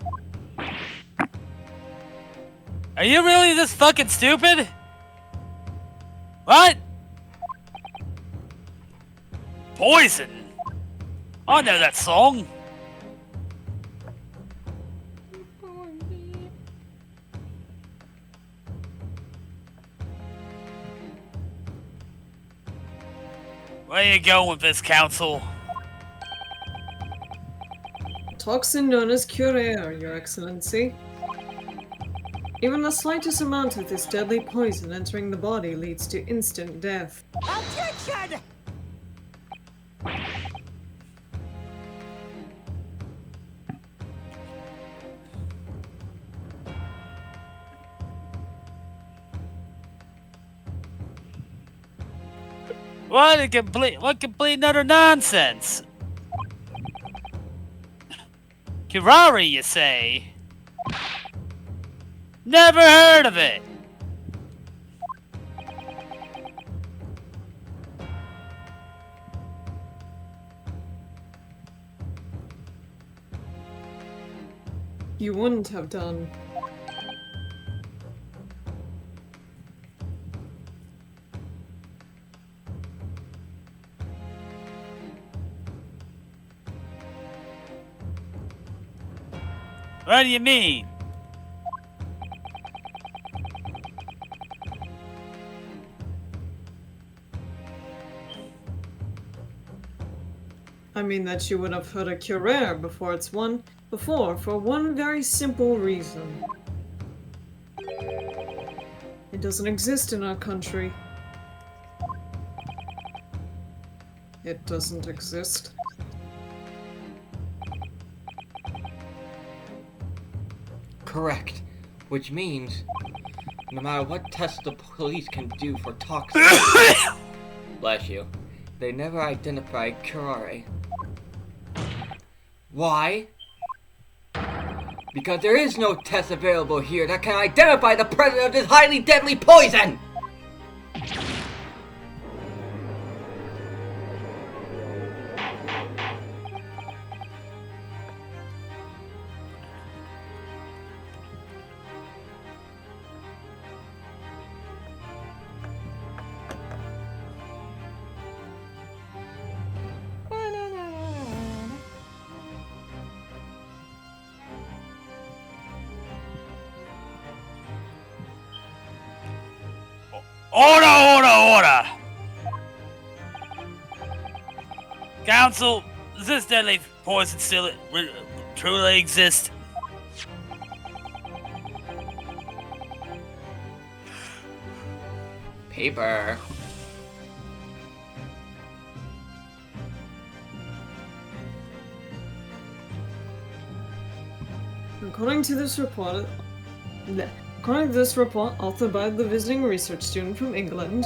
Are you really this fucking stupid? What? Poison? I know that song. Where you going with this, Council? Toxin known as Curair, Your Excellency. Even the slightest amount of this deadly poison entering the body leads to instant death. Objection! What complete utter nonsense? Kirari, you say? Never heard of it. You wouldn't have done. What do you mean? I mean that you would have heard of Curair before for one very simple reason. It doesn't exist in our country. It doesn't exist. Correct. Which means, no matter what test the police can do for toxins, bless you, they never identify curare. Why? Because there is no test available here that can identify the presence of this highly deadly poison! Order! Council, does this deadly poison still truly exist? Paper. According to this report, authored by the visiting research student from England,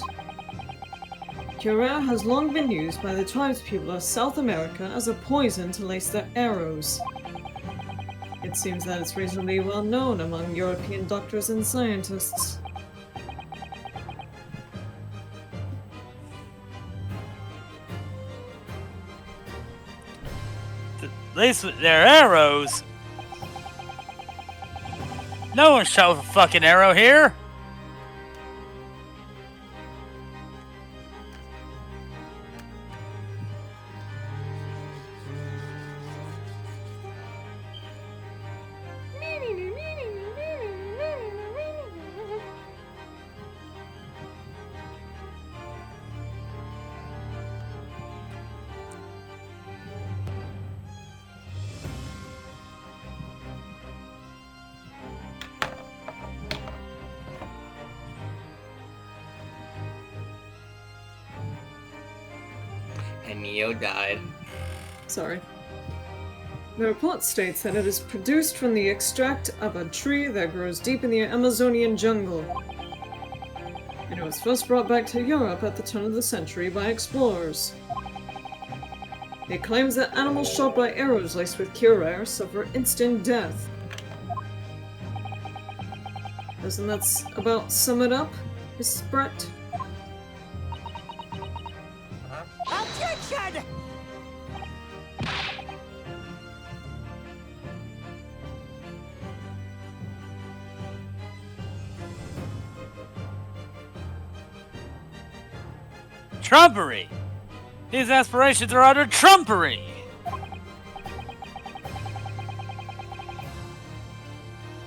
curare has long been used by the tribespeople of South America as a poison to lace their arrows. It seems that it's reasonably well known among European doctors and scientists. To lace their arrows? No one shot with a fucking arrow here! And Neo died. Sorry. The report states that it is produced from the extract of a tree that grows deep in the Amazonian jungle. And it was first brought back to Europe at the turn of the century by explorers. It claims that animals shot by arrows laced with curare suffer instant death. Doesn't that about sum it up, Miss Brett? Objection! Trumpery! These aspirations are utter trumpery!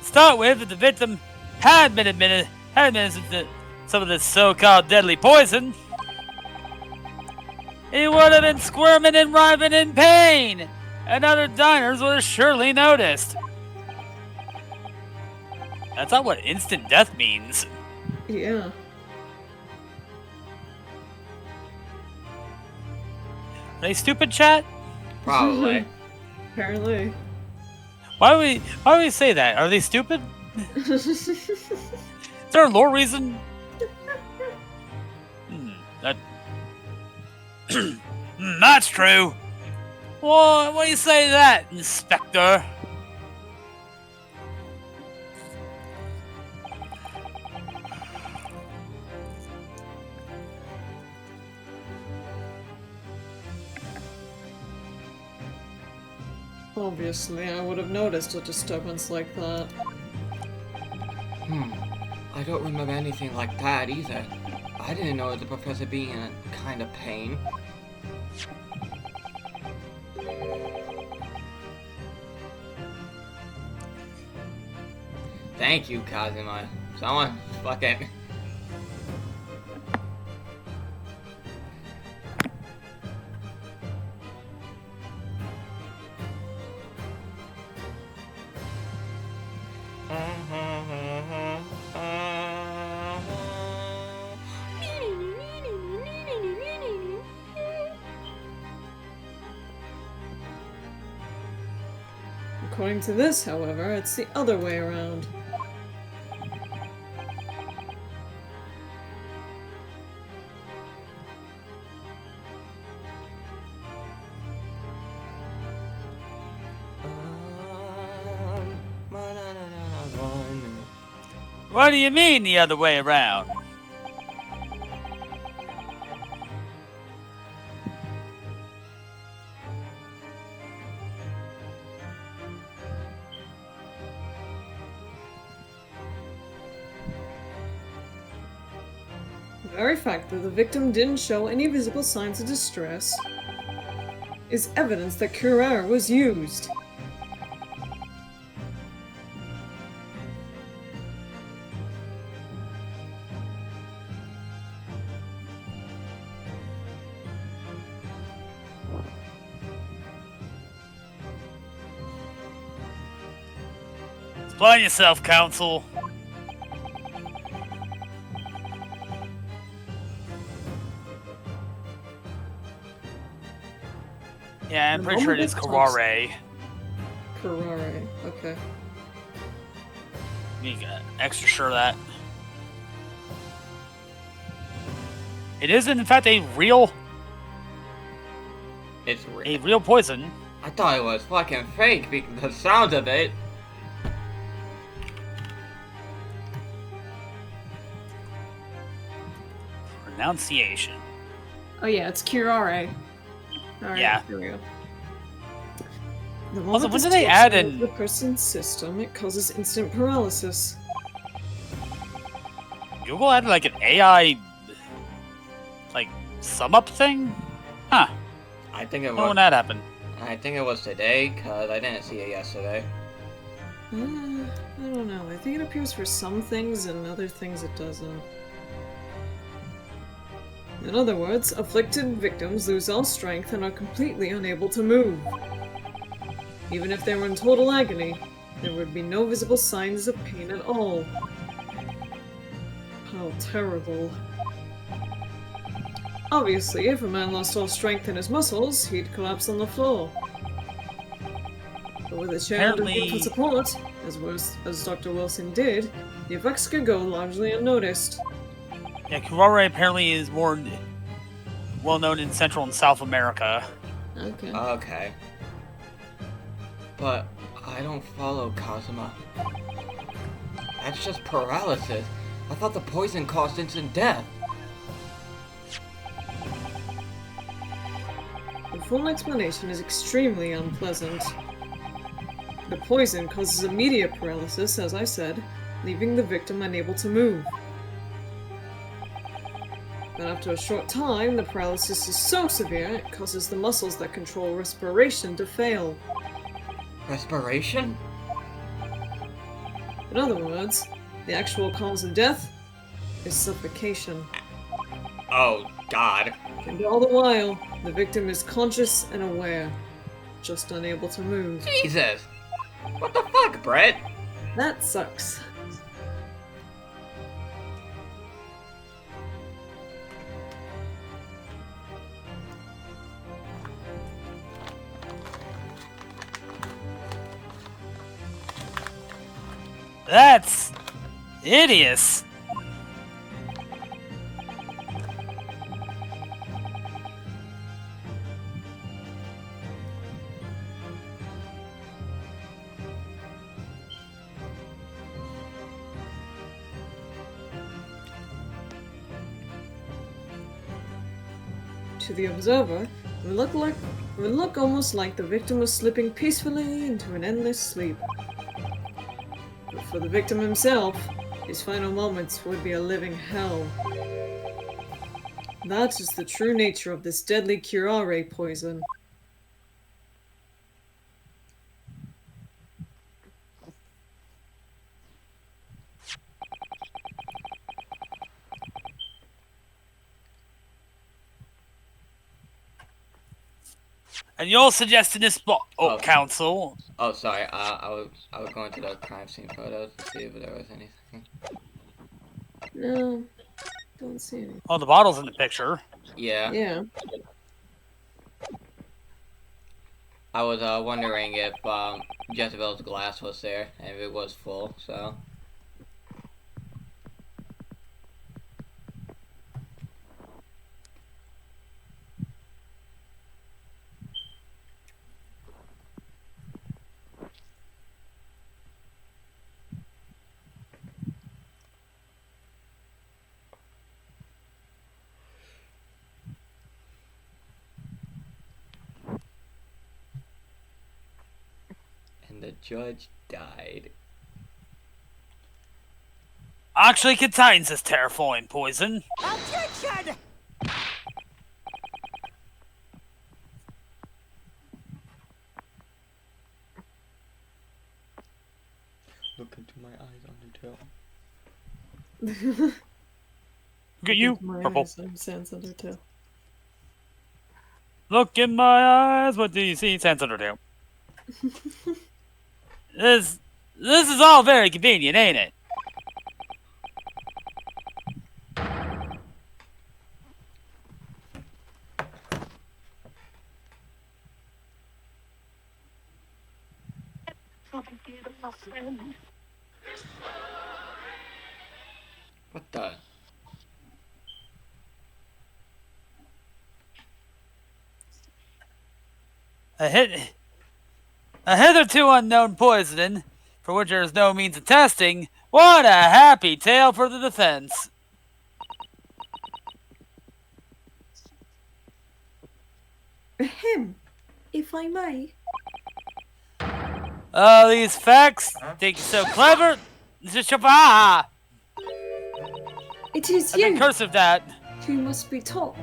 Start with, if the victim had been administered some of this so-called deadly poison, he would have been squirming and writhing in pain, and other diners would have surely noticed. That's not what instant death means. Yeah. Are they stupid, chat? Probably. Apparently. Why do we say that? Are they stupid? Is there a lore reason? That's true. What do you say to that, Inspector? Obviously, I would have noticed a disturbance like that. I don't remember anything like that either. I didn't know the professor being in a kind of pain. Thank you, Kazuma. Someone fucking... According to this, however, it's the other way around. What do you mean the other way around? The very fact that the victim didn't show any visible signs of distress is evidence that curare was used. Explain yourself, Counsel. Yeah, I'm pretty sure it is Karare. Curare, okay. You got extra sure of that. It is, in fact, a real It's real. real poison. I thought it was fucking fake because the sound of it. Pronunciation. Oh yeah, it's curare. Alright, Yeah. here we go. The Also, moment when this do they takes add over in- the person's system, it causes instant paralysis. Google had like an AI, like sum up thing. Huh? I think it When was. that happened? I think it was today, cause I didn't see it yesterday. I don't know. I think it appears for some things and other things it doesn't. In other words, afflicted victims lose all strength and are completely unable to move. Even if they were in total agony, there would be no visible signs of pain at all. How terrible. Obviously, if a man lost all strength in his muscles, he'd collapse on the floor. But with a chair under him for support, as Dr. Wilson did, the effects could go largely unnoticed. Yeah, Kurare apparently is more well known in Central and South America. Okay. Okay. But I don't follow Kazuma. That's just paralysis. I thought the poison caused instant death. The full explanation is extremely unpleasant. The poison causes immediate paralysis, as I said, leaving the victim unable to move. But after a short time, the paralysis is so severe it causes the muscles that control respiration to fail. Respiration? In other words, the actual cause of death is suffocation. Oh, God. And all the while, the victim is conscious and aware, just unable to move. Jesus! What the fuck, Brett? That sucks. That's hideous. To the observer, it would look almost like the victim was slipping peacefully into an endless sleep. But for the victim himself, his final moments would be a living hell. That is the true nature of this deadly curare poison. And you're suggesting this Oh. Counsel. Oh, sorry. I was going to the crime scene photos to see if there was anything. No, don't see any. Oh, the bottle's in the picture. Yeah. Yeah. I was wondering if Jezebel's glass was there, and if it was full, so. And the judge died. Actually contains this terrifying poison. Objection! Look into my eyes, Undertale. Look at you, My purple. eyes, I'm Sans Undertale. Look in my eyes, what do you see? Sans Undertale. This is all very convenient, ain't it? What the? A hitherto unknown poison, for which there is no means of testing. What a happy tale for the defense. Ahem, if I may. These facts, think you're so clever? Ah! It is I've been you cursive that. who must be taught.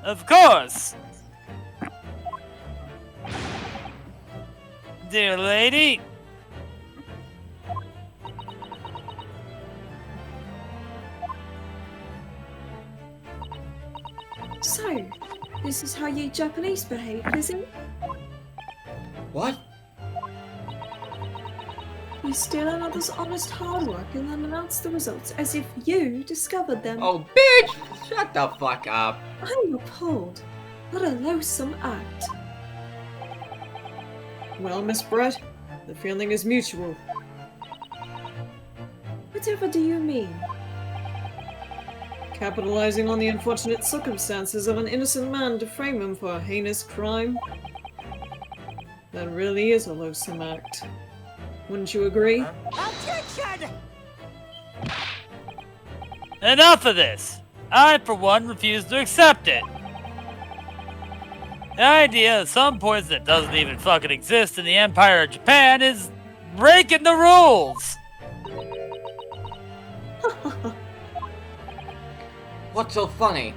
Of course. Dear lady. So, this is how you Japanese behave, is it? What? You steal another's honest hard work and then announce the results as if you discovered them. Oh, bitch! Shut the fuck up. I'm appalled. What a loathsome act. Well, Miss Brett, the feeling is mutual. Whatever do you mean? Capitalizing on the unfortunate circumstances of an innocent man to frame him for a heinous crime? That really is a loathsome act. Wouldn't you agree? Objection! Enough of this. I, for one, refuse to accept it. The idea of some poison that doesn't even fucking exist in the Empire of Japan is breaking the rules. What's so funny?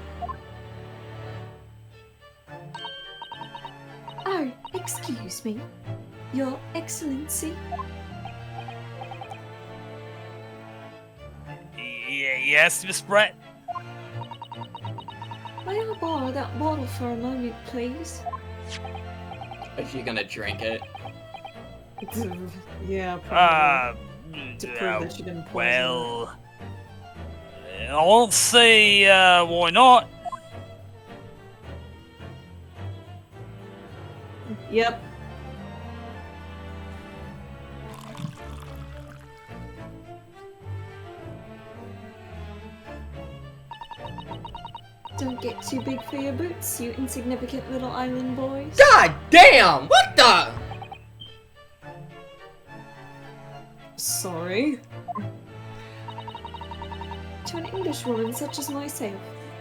Oh, excuse me. Your Excellency. Yes, Miss Brett. May I borrow that bottle for a moment, please? Is she gonna drink it? Yeah, probably. To prove uh, that she didn't poison well, I won't say why not. her. Yep. Don't get too big for your boots, you insignificant little island boys. God damn! What the? Sorry. To an Englishwoman such as myself,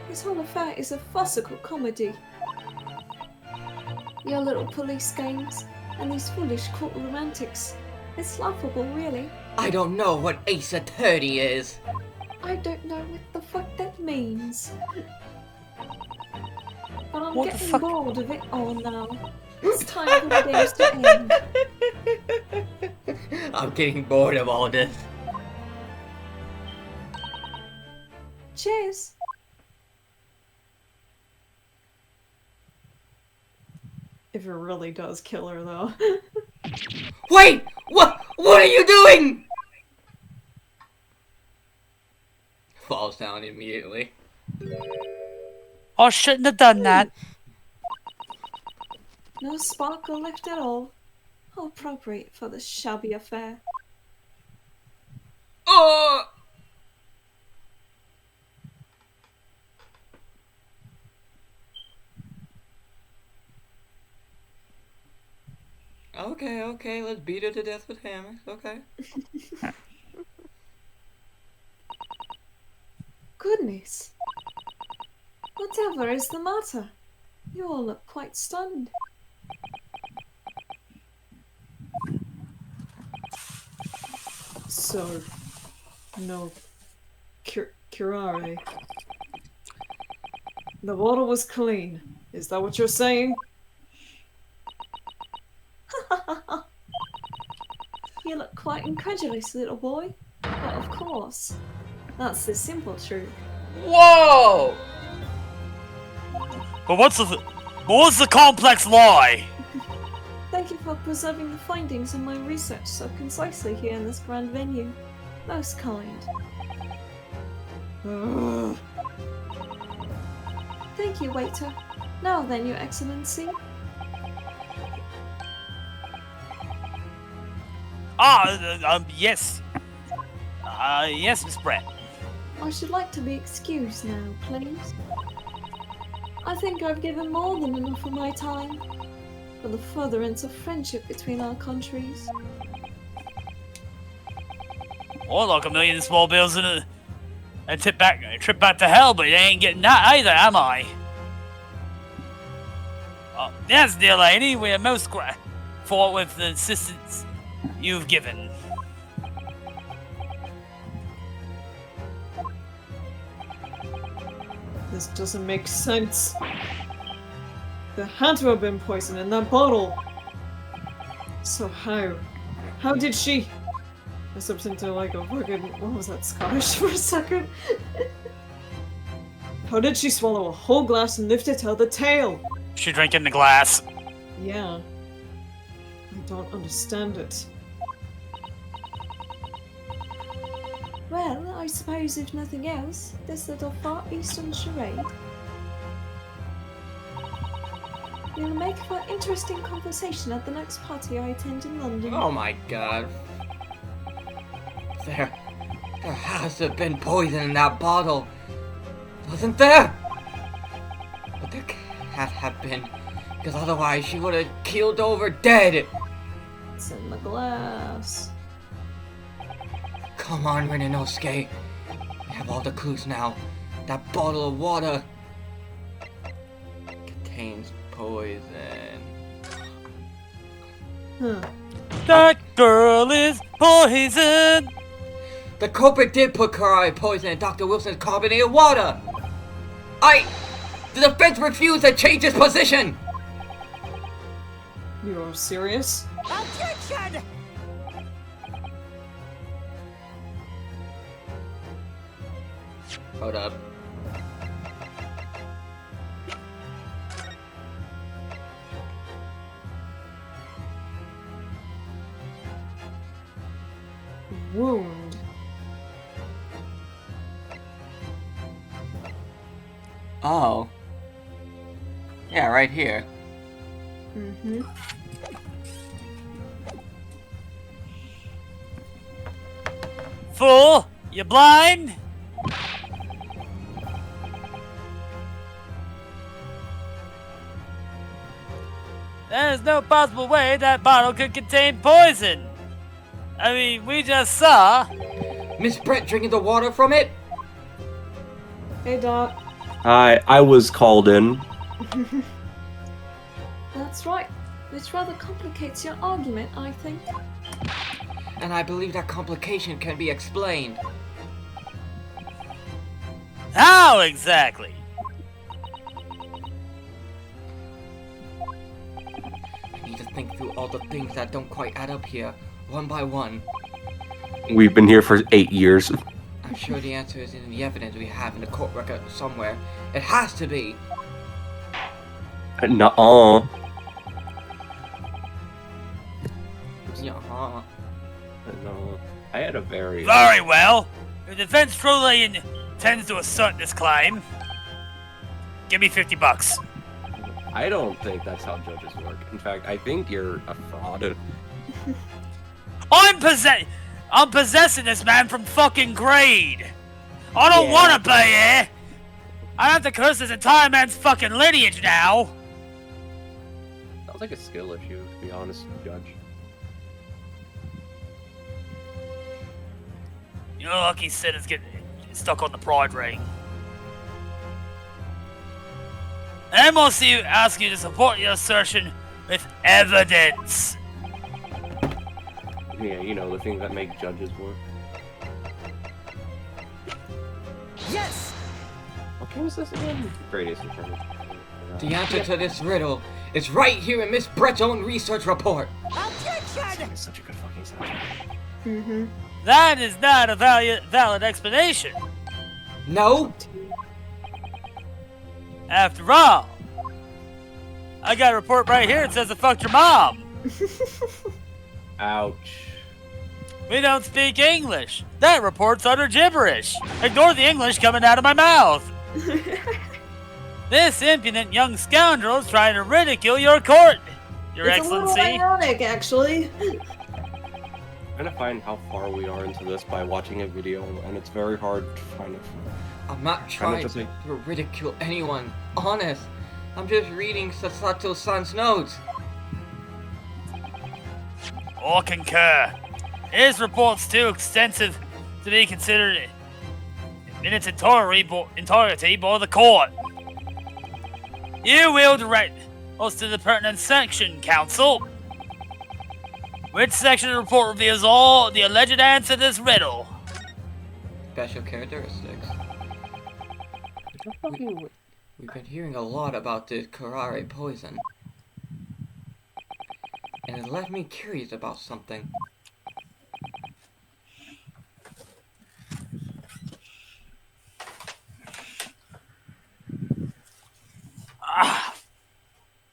this whole affair is a farcical comedy. Your little police games and these foolish court romantics. It's laughable, really. I don't know what Ace Attorney is. I don't know what the fuck that means. But I'm What the getting fuck? bored of it all now. It's time for the games to end. I'm getting bored of all this. Cheers! If it really does kill her, though. Wait! What are you doing? Falls down immediately. I shouldn't have done that. No sparkle left at all. How appropriate for this shabby affair. Oh! Okay, let's beat her to death with hammers. Okay. Goodness. Whatever is the matter? You all look quite stunned. So, no curare. The water was clean. Is that what you're saying? You look quite incredulous, little boy. But of course, that's the simple truth. Whoa! But what's the complex lie? Thank you for preserving the findings of my research so concisely here in this grand venue. Most kind. Ugh. Thank you, waiter. Now then, Your Excellency. Yes. Yes, Miss Brett. I should like to be excused now, please. I think I've given more than enough of my time for the furtherance of friendship between our countries. Or like a million small bills and a trip back to hell, but you ain't getting that either, am I? Yes, dear lady, we are most grateful with the assistance you've given. This doesn't make sense. There had to have been poison in that bottle. So how? How did she? I stepped into like a fucking, what was that, Scottish for a second? How did she swallow a whole glass and lift it out the tail? She drank in the glass. Yeah. I don't understand it. Well, I suppose if nothing else, this little Far Eastern charade will make for interesting conversation at the next party I attend in London. Oh my god. There has to have been poison in that bottle. Wasn't there? But there can't have been, because otherwise she would have keeled over dead. It's in the glass. Come on, Reninosuke. We have all the clues now. That bottle of water contains poison. Huh. That girl is poison! The culprit did put Karai poison in Dr. Wilson's carbonated water! The defense refused to change its position! You're serious? Objection! Hold up. Wound. Oh. Yeah, right here. Mm-hmm. Fool! You blind? There's no possible way that bottle could contain poison. I mean, we just saw. Miss Brett drinking the water from it? Hey, Doc. I was called in. That's right. Which rather complicates your argument, I think. And I believe that complication can be explained. How exactly? I need to think through all the things that don't quite add up here, one by one. We've been here for 8 years. I'm sure the answer is in the evidence we have in the court record somewhere. It has to be! Nuh-uh. I had a very... Very well. The defense truly intends to assert this claim. Give me $50. I don't think that's how judges work. In fact, I think you're a fraud. I'm possessing this man from fucking greed. I don't Yeah. want to be here. I have to curse this entire man's fucking lineage now. Sounds like a skill issue, to be honest, Judge. You're lucky sinners get stuck on the pride ring. I must ask you to support your assertion with evidence. Yeah, you know, the things that make judges work. Yes! What game is this again? Greatest return. The answer to this riddle is right here in Miss Brett's own research report. Objection! It's such a good fucking sound. Mm-hmm. That is not a valid explanation. No? After all, I got a report right here that says I fucked your mom. Ouch. We don't speak English. That report's utter gibberish. Ignore the English coming out of my mouth. This impudent young scoundrel is trying to ridicule your court, Your It's a little Excellency. ironic, actually. I'm trying to find how far we are into this by watching a video, and it's very hard to find it. I'm not trying just to like- ridicule anyone. Honest. I'm just reading Sasato-san's notes. All concur. His report's too extensive to be considered in its entirety by the court. You will direct us to the pertinent section, counsel. Which section of the report reveals all the alleged answer to this riddle? Special characteristics. We've been hearing a lot about this Karare poison. And it left me curious about something.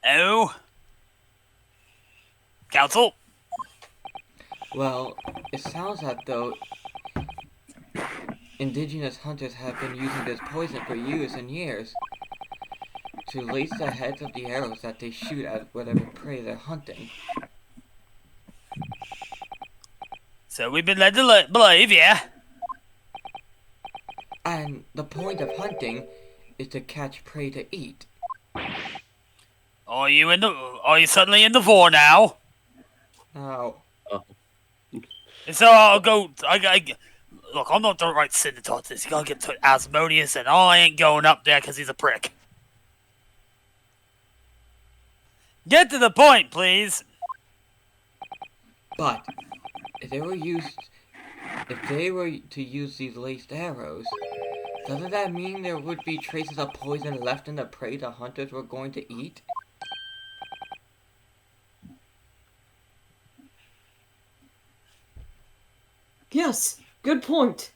Oh? Counsel? Well, it sounds as though indigenous hunters have been using this poison for years and years to lace the heads of the arrows that they shoot at whatever prey they're hunting. So we've been led to believe, yeah? And the point of hunting is to catch prey to eat. Are you suddenly in the vor now? Now, And so I'll go. Look, I'm not the right sin to talk to this. You gotta get to Asmodeus, and I ain't going up there because he's a prick. Get to the point, please. but if they were to use these laced arrows, doesn't that mean there would be traces of poison left in the prey the hunters were going to eat? Yes, good point.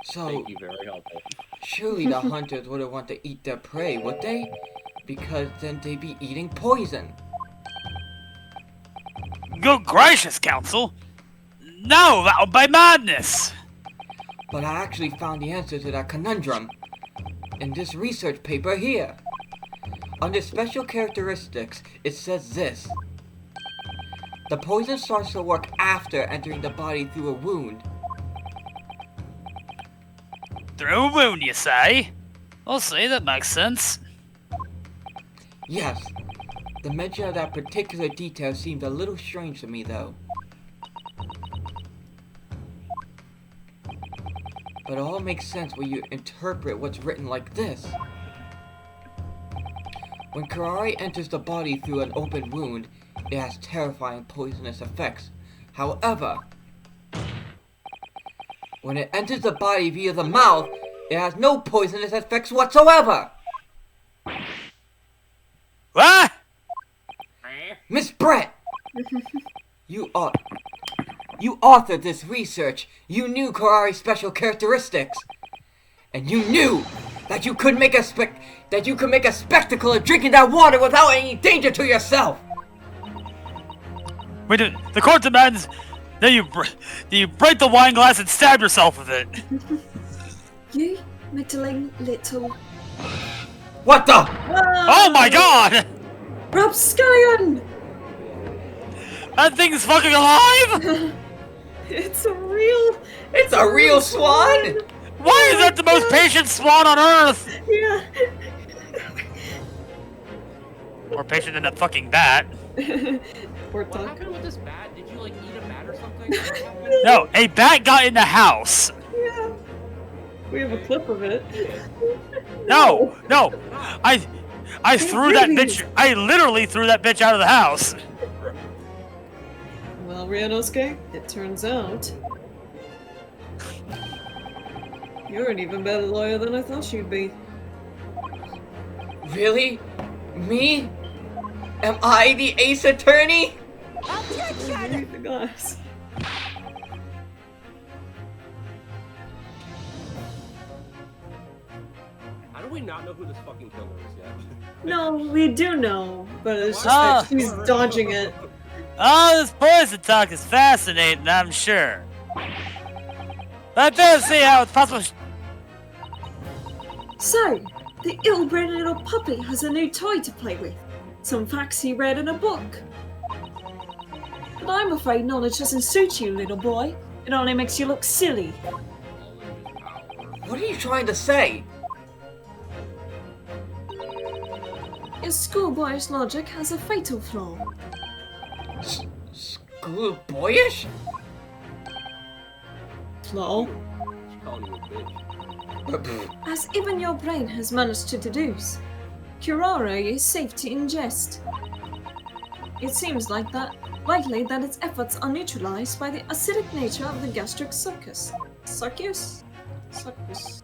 So, Thank you, very helpful. surely the hunters wouldn't want to eat their prey, would they? Because then they'd be eating poison. Good gracious, counsel. No, that would be madness. But I actually found the answer to that conundrum in this research paper here. Under special characteristics, it says this. The poison starts to work after entering the body through a wound. Through a wound, you say? I'll see, that makes sense. Yes, the mention of that particular detail seemed a little strange to me though. But it all makes sense when you interpret what's written like this. When Karari enters the body through an open wound, it has terrifying poisonous effects. However, when it enters the body via the mouth, it has no poisonous effects whatsoever! What? Miss Brett! You authored this research. You knew Karari's special characteristics. And you knew that you could make a spectacle of drinking that water without any danger to yourself! The court demands Then you break the wine glass and stab yourself with it. You meddling little... What the? Oh my god! Rapscallion! That thing's fucking alive! It's a real. It's a real swan? Why is that the most patient swan on Earth? Yeah. More patient than a fucking bat. We're What talking. happened with this bat? Did you like eat a bat or something? No, a bat got in the house. Yeah. We have a clip of it. No, I threw that bitch. I literally threw that bitch out of the house. Well, Ryanosuke, it turns out you're an even better lawyer than I thought you'd be. Really? Me? Am I the ace attorney? Read the glass. How do we not know who this fucking killer is yet? No, we do know, but it's just Ah. that she's dodging it. Oh, this poison talk is fascinating, I'm sure. I don't see how it's possible. So, the ill-bred little puppy has a new toy to play with. Some facts he read in a book. But I'm afraid knowledge doesn't suit you, little boy. It only makes you look silly. What are you trying to say? Your schoolboyish logic has a fatal flaw. Schoolboyish? Lol. She's calling you a bitch. As even your brain has managed to deduce, curare is safe to ingest. It seems likely that its efforts are neutralized by the acidic nature of the gastric succus. Succus? Succus.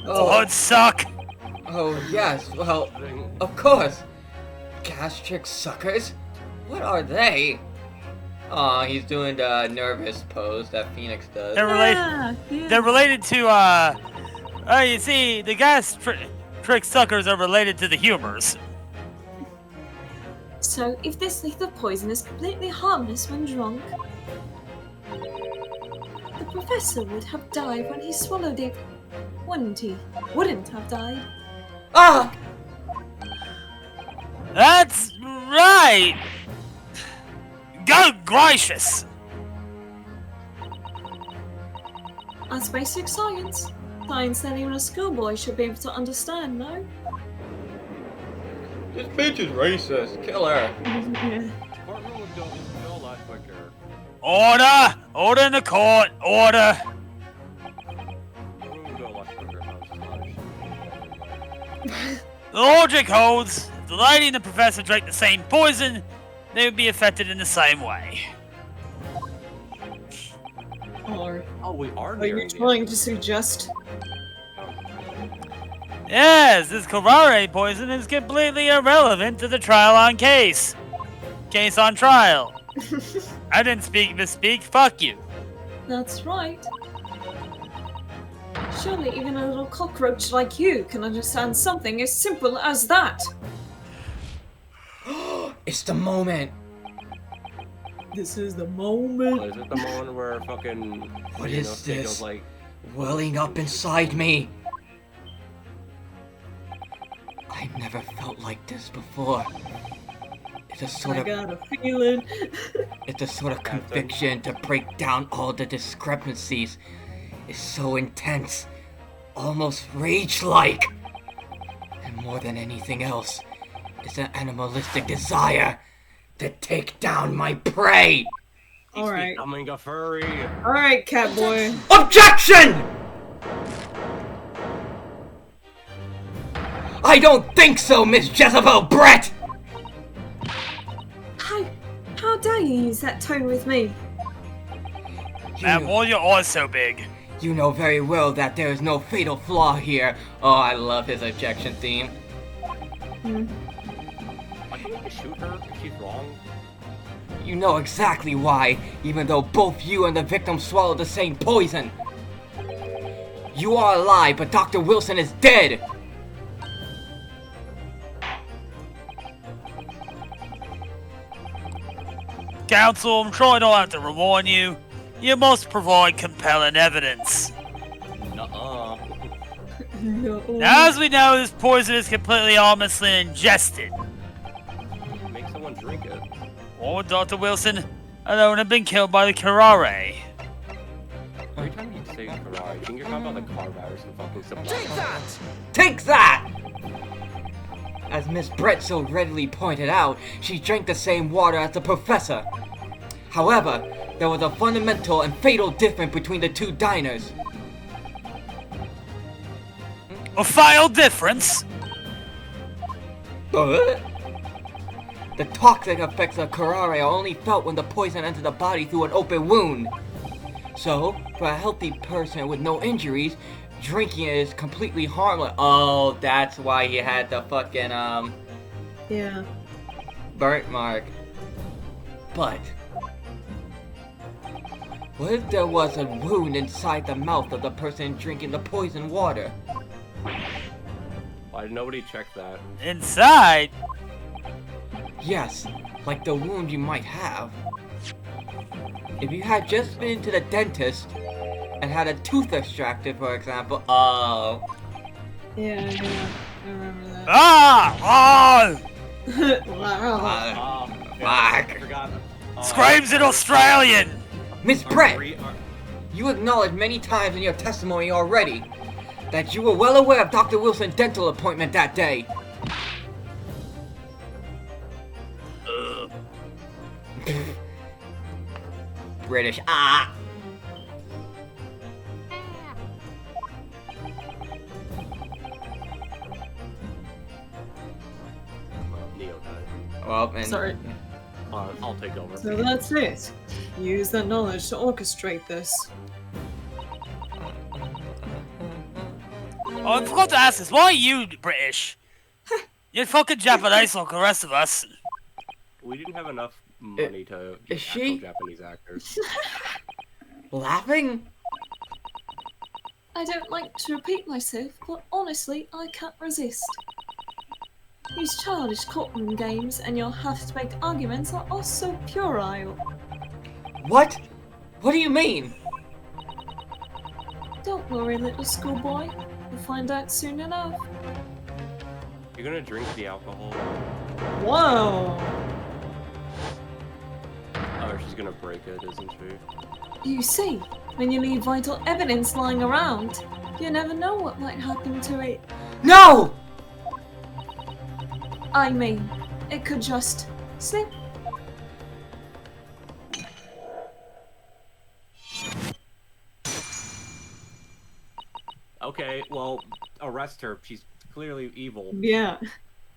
Blood suck. Oh, yes, well, of course. Gastric suckers? What are they? Aw, he's doing the nervous pose that Phoenix does. They're related. Yeah. They're related to you see, the gastric suckers are related to the humors. So, if this lethal poison is completely harmless when drunk, the professor would have died when he swallowed it, wouldn't he? Wouldn't have died. Ah! That's right. Good gracious. That's basic science. Science that even a schoolboy should be able to understand, no? This bitch is racist. Kill her. Courtroom would go a lot quicker. Order! Order in the court! Order! Courtroom would go a lot quicker if I was punished. The logic holds. If the lady and the professor drank the same poison, they would be affected in the same way. Or Oh, we are are you nearing the trying to suggest? Yes, this curare poison is completely irrelevant to the trial on case. Case on trial. I didn't misspeak, fuck you. That's right. Surely even a little cockroach like you can understand something as simple as that. It's the moment. This is the moment. Is it the moment where fucking... What you is know, Stig this? goes like, Welling up inside me. I've never felt like this before. It's a sort I of got a feeling. It's a sort of conviction to break down all the discrepancies. It's so intense, almost rage-like. And more than anything else, it's an animalistic desire to take down my prey. All right, becoming a furry. all right, Catboy. Objection! I don't think so, Miss Jezebel Brett! How dare you use that tone with me? Man, why are your eyes so big? You know very well that there is no fatal flaw here. Oh, I love his objection theme. Why can't we just shoot her if she's wrong? You know exactly why, even though both you and the victim swallowed the same poison. You are alive, but Dr. Wilson is dead! Counsel, I'm sure I don't have to remind you. You must provide compelling evidence. Nuh-uh. No. Now, as we know, this poison is completely harmlessly ingested. Make someone drink it. Or Dr. Wilson alone have been killed by the Karare. Every time you say Ferrari, I think you're talking about the car virus and fucking supply. Take that! As Miss Brett so readily pointed out, she drank the same water as the professor. However, there was a fundamental and fatal difference between the two diners. A fatal difference? The toxic effects of Karare are only felt when the poison enters the body through an open wound. So, for a healthy person with no injuries, drinking it is completely harmless. Oh, that's why he had the fucking, Yeah. burnt mark. But what if there was a wound inside the mouth of the person drinking the poison water? Why did nobody check that? Inside? Yes, like the wound you might have. If you had just been to the dentist and had a tooth extracted, for example, Yeah, I remember that. Ah! Wow. fuck. I forgot. Screams in Australian! Miss Brett, you acknowledged many times in your testimony already that you were well aware of Dr. Wilson's dental appointment that day. British. Neo died. Well, and Sorry. I'll take over. So that's it. Use that knowledge to orchestrate this. Oh, I forgot to ask this. Why are you British? You're fucking Japanese like the rest of us. We didn't have enough money to get is she- actual Japanese actors. laughing? I don't like to repeat myself, but honestly, I can't resist. These childish courtroom games and your half-baked arguments are all so puerile. What? What do you mean? Don't worry, little schoolboy. You'll find out soon enough. You're gonna drink the alcohol? Whoa! Oh, she's gonna break it, isn't she? You see, when you leave vital evidence lying around, you never know what might happen to it. No! I mean, it could just slip. Okay, well, arrest her. She's clearly evil. Yeah.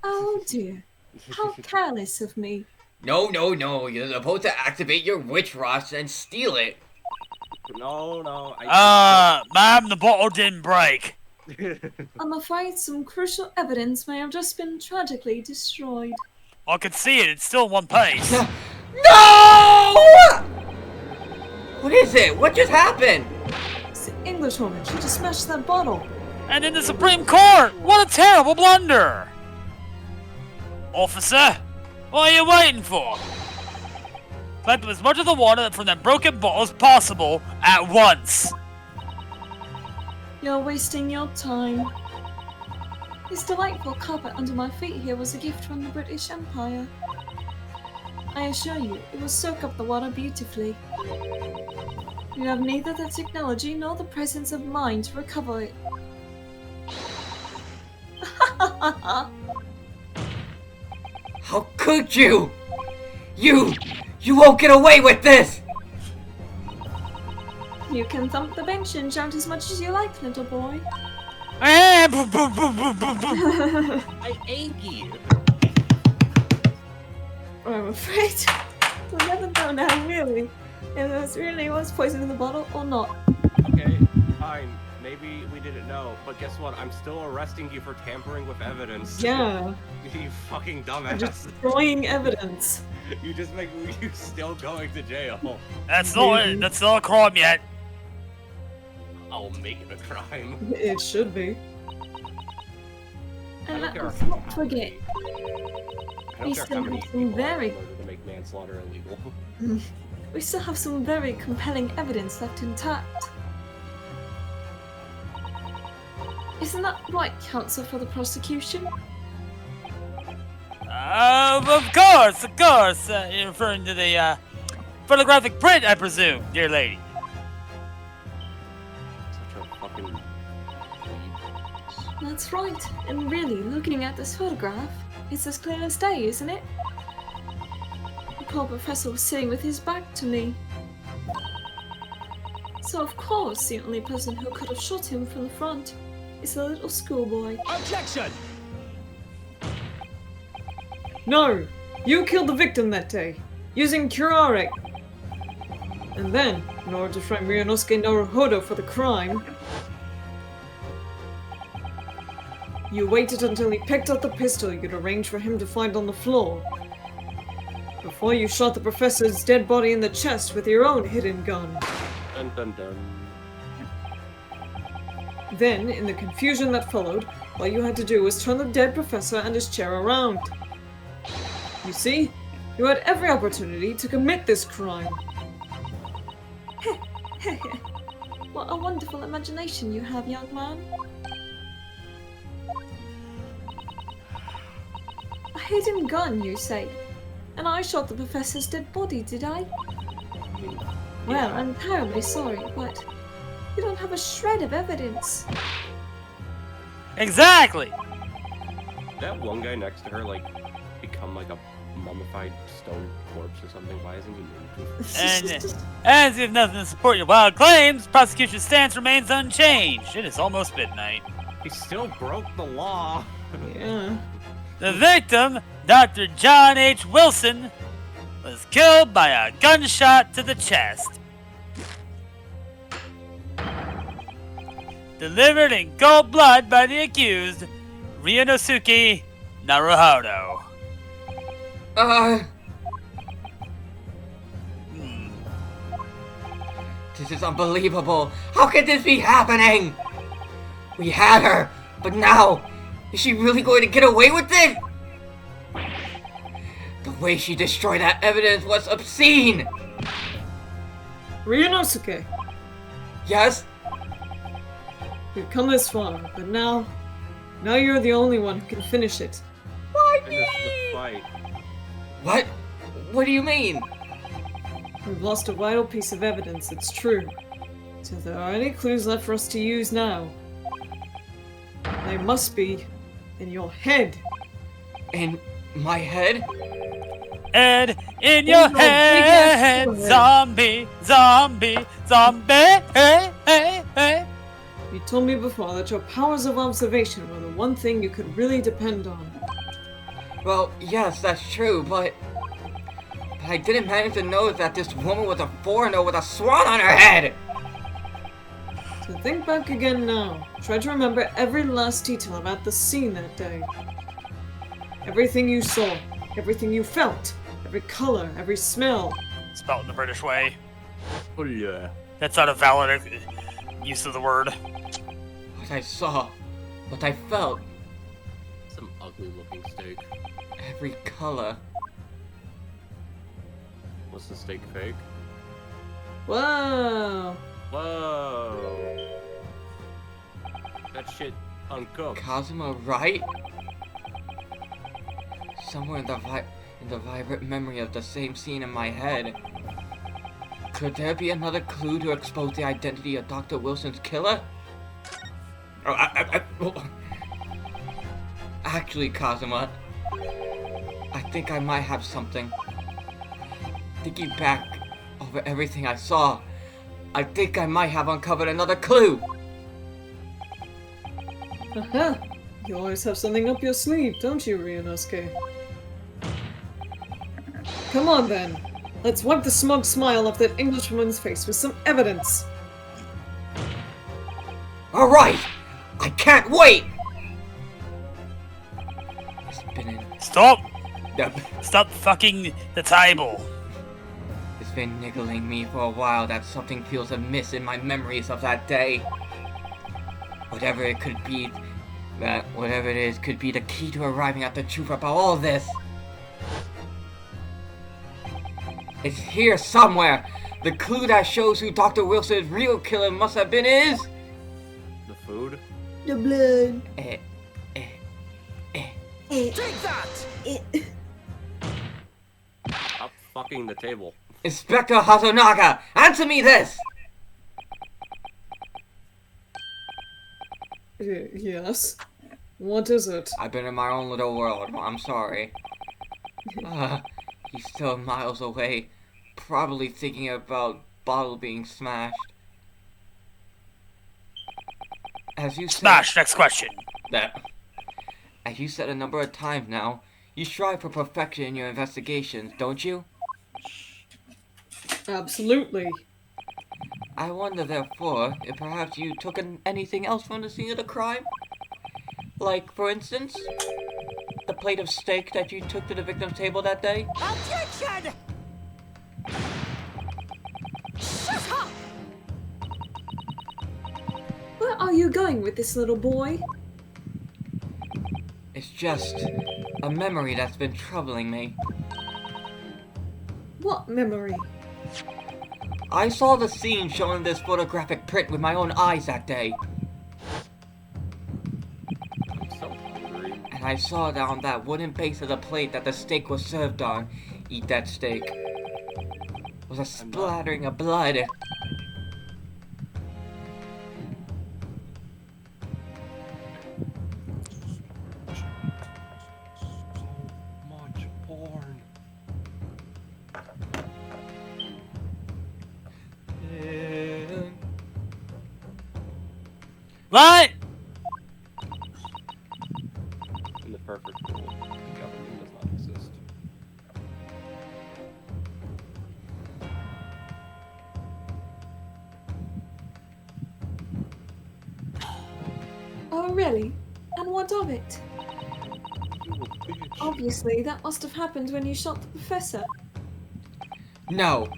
Oh dear, how careless of me. No, you're supposed to activate your witch rust and steal it. No. Ma'am, the bottle didn't break. I'm afraid some crucial evidence may have just been tragically destroyed. I can see it. It's still in one piece. No! What is it? What just happened? It's the Englishwoman. She just smashed that bottle. And in the Supreme Court! What a terrible blunder! Officer, what are you waiting for? Collect as much of the water from that broken bottle as possible at once. You're wasting your time. This delightful carpet under my feet here was a gift from the British Empire. I assure you, it will soak up the water beautifully. You have neither the technology nor the presence of mind to recover it. How could you? You won't get away with this! You can thump the bench and shout as much as you like, little boy. I hate you. I'm afraid we'll never know now, really, if this really was poison in the bottle or not. Okay, fine. Maybe we didn't know, but guess what? I'm still arresting you for tampering with evidence. Yeah. You fucking dumbass. Destroying evidence. You just make you still going to jail. That's not it. That's not a crime yet. I'll make it a crime. It should be. And don't care let's how not forget, I don't We care still how many have people some are very... in order to make manslaughter illegal. We still have some very compelling evidence left intact. Isn't that right, counsel for the prosecution? Of course, of course. You're referring to the photographic print, I presume, dear lady. Such a fucking dweeb. That's right. And really, looking at this photograph, it's as clear as day, isn't it? The poor professor was sitting with his back to me. So of course, the only person who could have shot him from the front is the little schoolboy. Objection! No! You killed the victim that day, using curare. And then, in order to frame Ryunosuke Naruhodo for the crime, you waited until he picked up the pistol you'd arranged for him to find on the floor, before you shot the professor's dead body in the chest with your own hidden gun. Dun dun dun. Then, in the confusion that followed, all you had to do was turn the dead professor and his chair around. You see, you had every opportunity to commit this crime. What a wonderful imagination you have, young man. A hidden gun, you say? And I shot the professor's dead body, did I? I mean, Well, yeah. I'm terribly sorry, but you don't have a shred of evidence. Exactly. That one guy next to her, like, become like a mummified stone corpse or something. Why isn't he moving? And as you have nothing to support your wild claims, prosecution's stance remains unchanged. It is almost midnight. He still broke the law. Yeah. The victim, Dr. John H. Wilson, was killed by a gunshot to the chest. Delivered in cold blood by the accused, Ryunosuke Naruhodo. This is unbelievable. How can this be happening? We had her, but now, is she really going to get away with it? The way she destroyed that evidence was obscene. Ryunosuke, Yes? we've come this far, but now you're the only one who can finish it. Finish the fight. What? What do you mean? We've lost a vital piece of evidence, it's true. So if there are any clues left for us to use now, they must be in your head. In my head? Ed, in your no, big ass head, forehead. zombie, zombie, zombie, hey, hey, hey. You told me before that your powers of observation were the one thing you could really depend on. Well, yes, that's true, but I didn't manage to know that this woman was a foreigner with a swan on her head! So think back again now. Try to remember every last detail about the scene that day. Everything you saw, everything you felt, every color, every smell. Spelled in the British way. Oh yeah. That's not a valid use of the word. What I saw, what I felt, Some ugly looking steak. every color. Was the steak fake? Wow. Whoa. That shit uncooked. Kazuma, right? Somewhere in the vibrant memory of the same scene in my head. Could there be another clue to expose the identity of Dr. Wilson's killer? Actually, Kazuma, I think I might have something. Thinking back over everything I saw, I think I might have uncovered another clue. Aha! You always have something up your sleeve, don't you, Ryunosuke? Come on then. Let's wipe the smug smile off that Englishwoman's face with some evidence. Alright! I can't wait! It's been Stop! Yep. Stop fucking the table. It's been niggling me for a while that something feels amiss in my memories of that day. Whatever it could be, whatever it is, could be the key to arriving at the truth about all this. It's here somewhere. The clue that shows who Dr. Wilson's real killer must have been is... The food? The blood. Take that! Stop fucking the table. Inspector Hazunaga, answer me this! Yes? What is it? I've been in my own little world. I'm sorry. He's still miles away, probably thinking about bottle being smashed. As you said, Smash. Next question. as you said a number of times now, you strive for perfection in your investigations, don't you? Absolutely. I wonder, therefore, if perhaps you took anything else from the scene of the crime? Like, for instance, the plate of steak that you took to the victim's table that day? Objection! Shut up! Where are you going with this little boy? It's just a memory that's been troubling me. What memory? I saw the scene shown in this photographic print with my own eyes that day. I'm so hungry. And I saw that on that wooden base of the plate that the steak was served on, eat that steak, was a splattering of blood. Much porn. What? In the perfect world, the government does not exist. Oh, really? And what of it? You a bitch. Obviously, that must have happened when you shot the professor. No,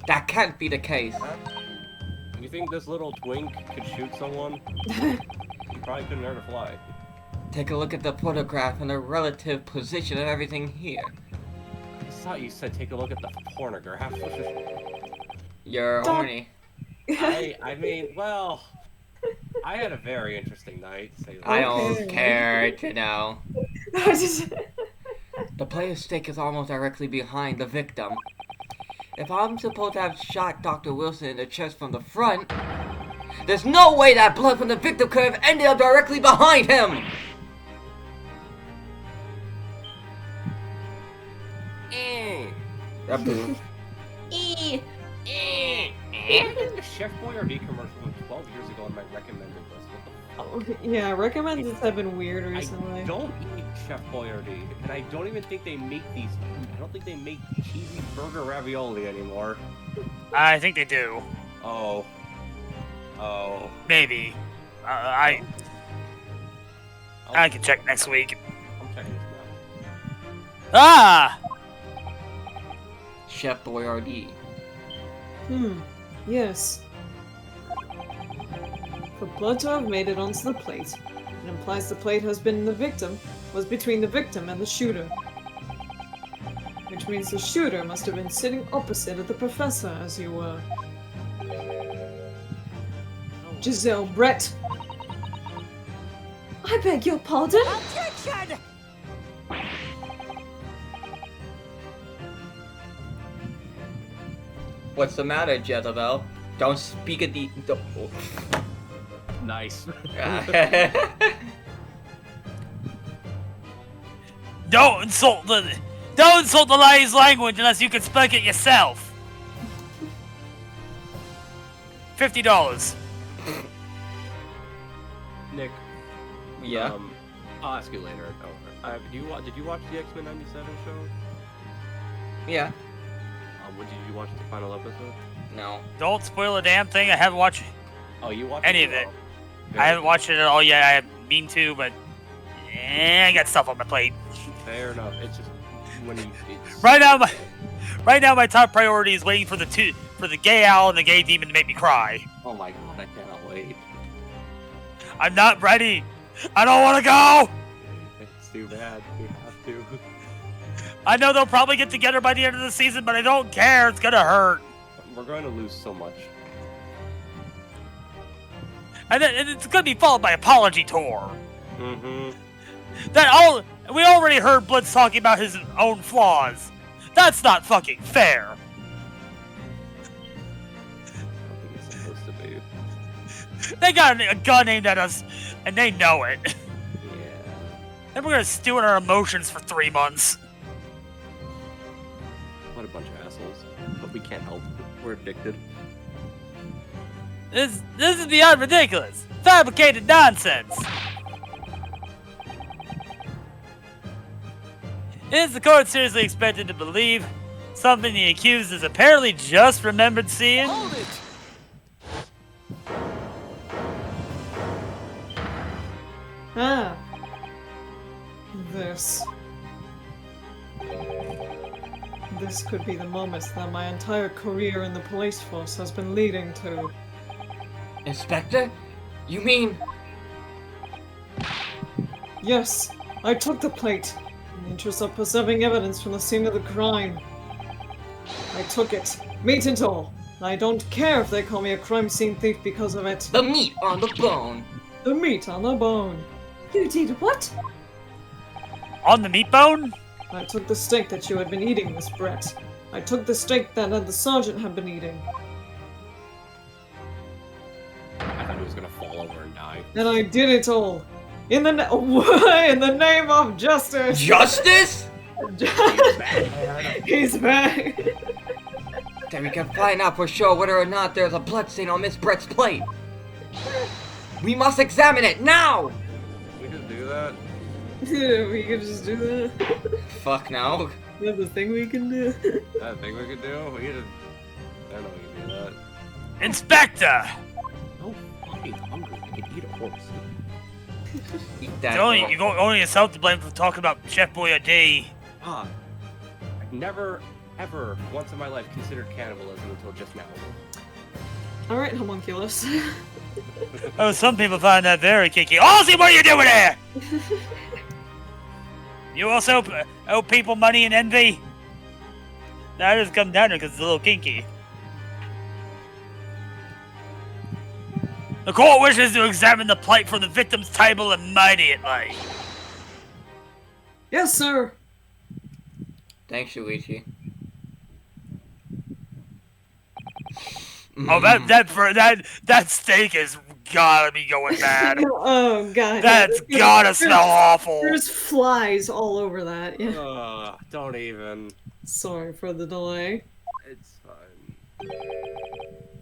that can't be the case. You think this little twink could shoot someone? He probably couldn't learn to fly. Take a look at the photograph and the relative position of everything here. I thought you said take a look at the pornograph. You're horny. I mean, well, I had a very interesting night. To say the I least. don't care to know. The plate of steak is almost directly behind the victim. If I'm supposed to have shot Dr. Wilson in the chest from the front, there's no way that blood from the victim could have ended up directly behind him! The Chef Boyardee commercial from 12 years ago on my recommended list. What the fuck? Yeah, recommendeds have been weird I recently. don't eat Chef Boyardee, and I don't even think they make these. I don't think they make cheesy burger ravioli anymore. I think they do. Oh. Oh. Maybe. I can check next week. I'm checking this Ah! Chef Boyardee. Yes. For blood to have made it onto the plate, it implies the plate was between the victim and the shooter. Which means the shooter must have been sitting opposite of the professor as you were. Giselle Brett. I beg your pardon? Objection! What's the matter, Jezebel? Don't speak at the... Nice. Don't insult the liar's language unless you can speak it yourself. $50. Nick. Yeah? I'll ask you later. Did you watch the X-Men '97 show? Yeah. Did you watch the final episode? No. Don't spoil a damn thing. I haven't watched Oh, you watched any of it. I haven't watched it at all yet. I mean to, but I got stuff on my plate. Fair enough. It's just when you. Right now, my top priority is waiting for the gay owl and the gay demon to make me cry. Oh my god, I cannot wait. I'm not ready. I don't want to go. It's too bad. We have to. I know they'll probably get together by the end of the season, but I don't care. It's gonna hurt. We're going to lose so much. And then it's gonna be followed by apology tour. Mm-hmm. We already heard Blitz talking about his own flaws. That's not fucking fair. I don't think it's supposed to be. They got a gun aimed at us, and they know it. Yeah. Then we're gonna stew in our emotions for 3 months. What a bunch of assholes. But we can't help it. We're addicted. This is beyond ridiculous. Fabricated nonsense. Is the court seriously expected to believe something the accused has apparently just remembered seeing? Hold it! Ah. This. This could be the moment that my entire career in the police force has been leading to. Inspector? You mean... Yes, I took the plate in the interest of preserving evidence from the scene of the crime. I took it, meat and all. I don't care if they call me a crime scene thief because of it. the meat on the bone? The meat on the bone. You did what? On the meat bone? I took the steak that you had been eating, Miss Brett. I took the steak that the sergeant had been eating. I thought he was gonna fall over and die. And I did it all. In the in the name of justice. Justice? He's back. Then we can find out for sure whether or not there's a blood stain on Miss Brett's plate. We must examine it now! We could do that. Yeah, we can just do that. Fuck no. That's a thing we can do. I think we could do. We could. I don't know we could do that. Inspector! No fucking hungry. I could eat a horse. Eat that. You got only yourself to blame for talking about Chef Boyardee. Ah, I've never, ever, once in my life considered cannibalism until just now. Alright, homunculus. Oh, some people find that very kinky. Ozzy, what are you doing here? You also owe people money and envy? I just come down here because it's a little kinky. The court wishes to examine the plate from the victim's table immediately. Yes, sir. Thanks, Shuichi. Oh, that steak is gotta be going bad. Oh god. That's gotta smell awful. There's flies all over that. Yeah. Don't even. Sorry for the delay. It's fine.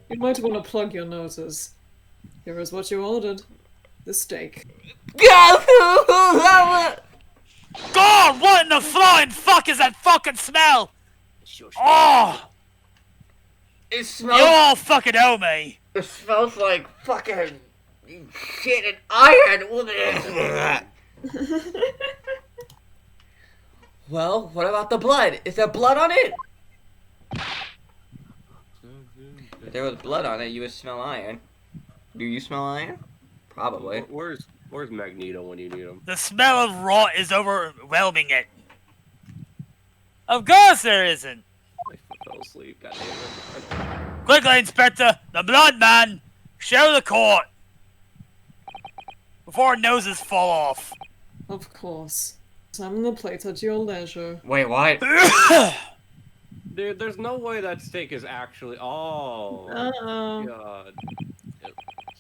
You might want to plug your noses. Here is what you ordered. The steak. God, what in the flying fuck is that fucking smell? Oh! It You smells. all fucking owe me. It smells like fucking shit and iron. Well, what about the blood? Is there blood on it? If there was blood on it, you would smell iron. Do you smell iron? Probably. Where's Magneto when you need him? The smell of rot is overwhelming it. Of course there isn't. I fell asleep. God damn it. Quickly, Inspector, the blood man, show the court. Before our noses fall off. Of course. Examine the plate at your leisure. Wait, what? Dude, there's no way that steak is actually. Oh. Uh-oh. God.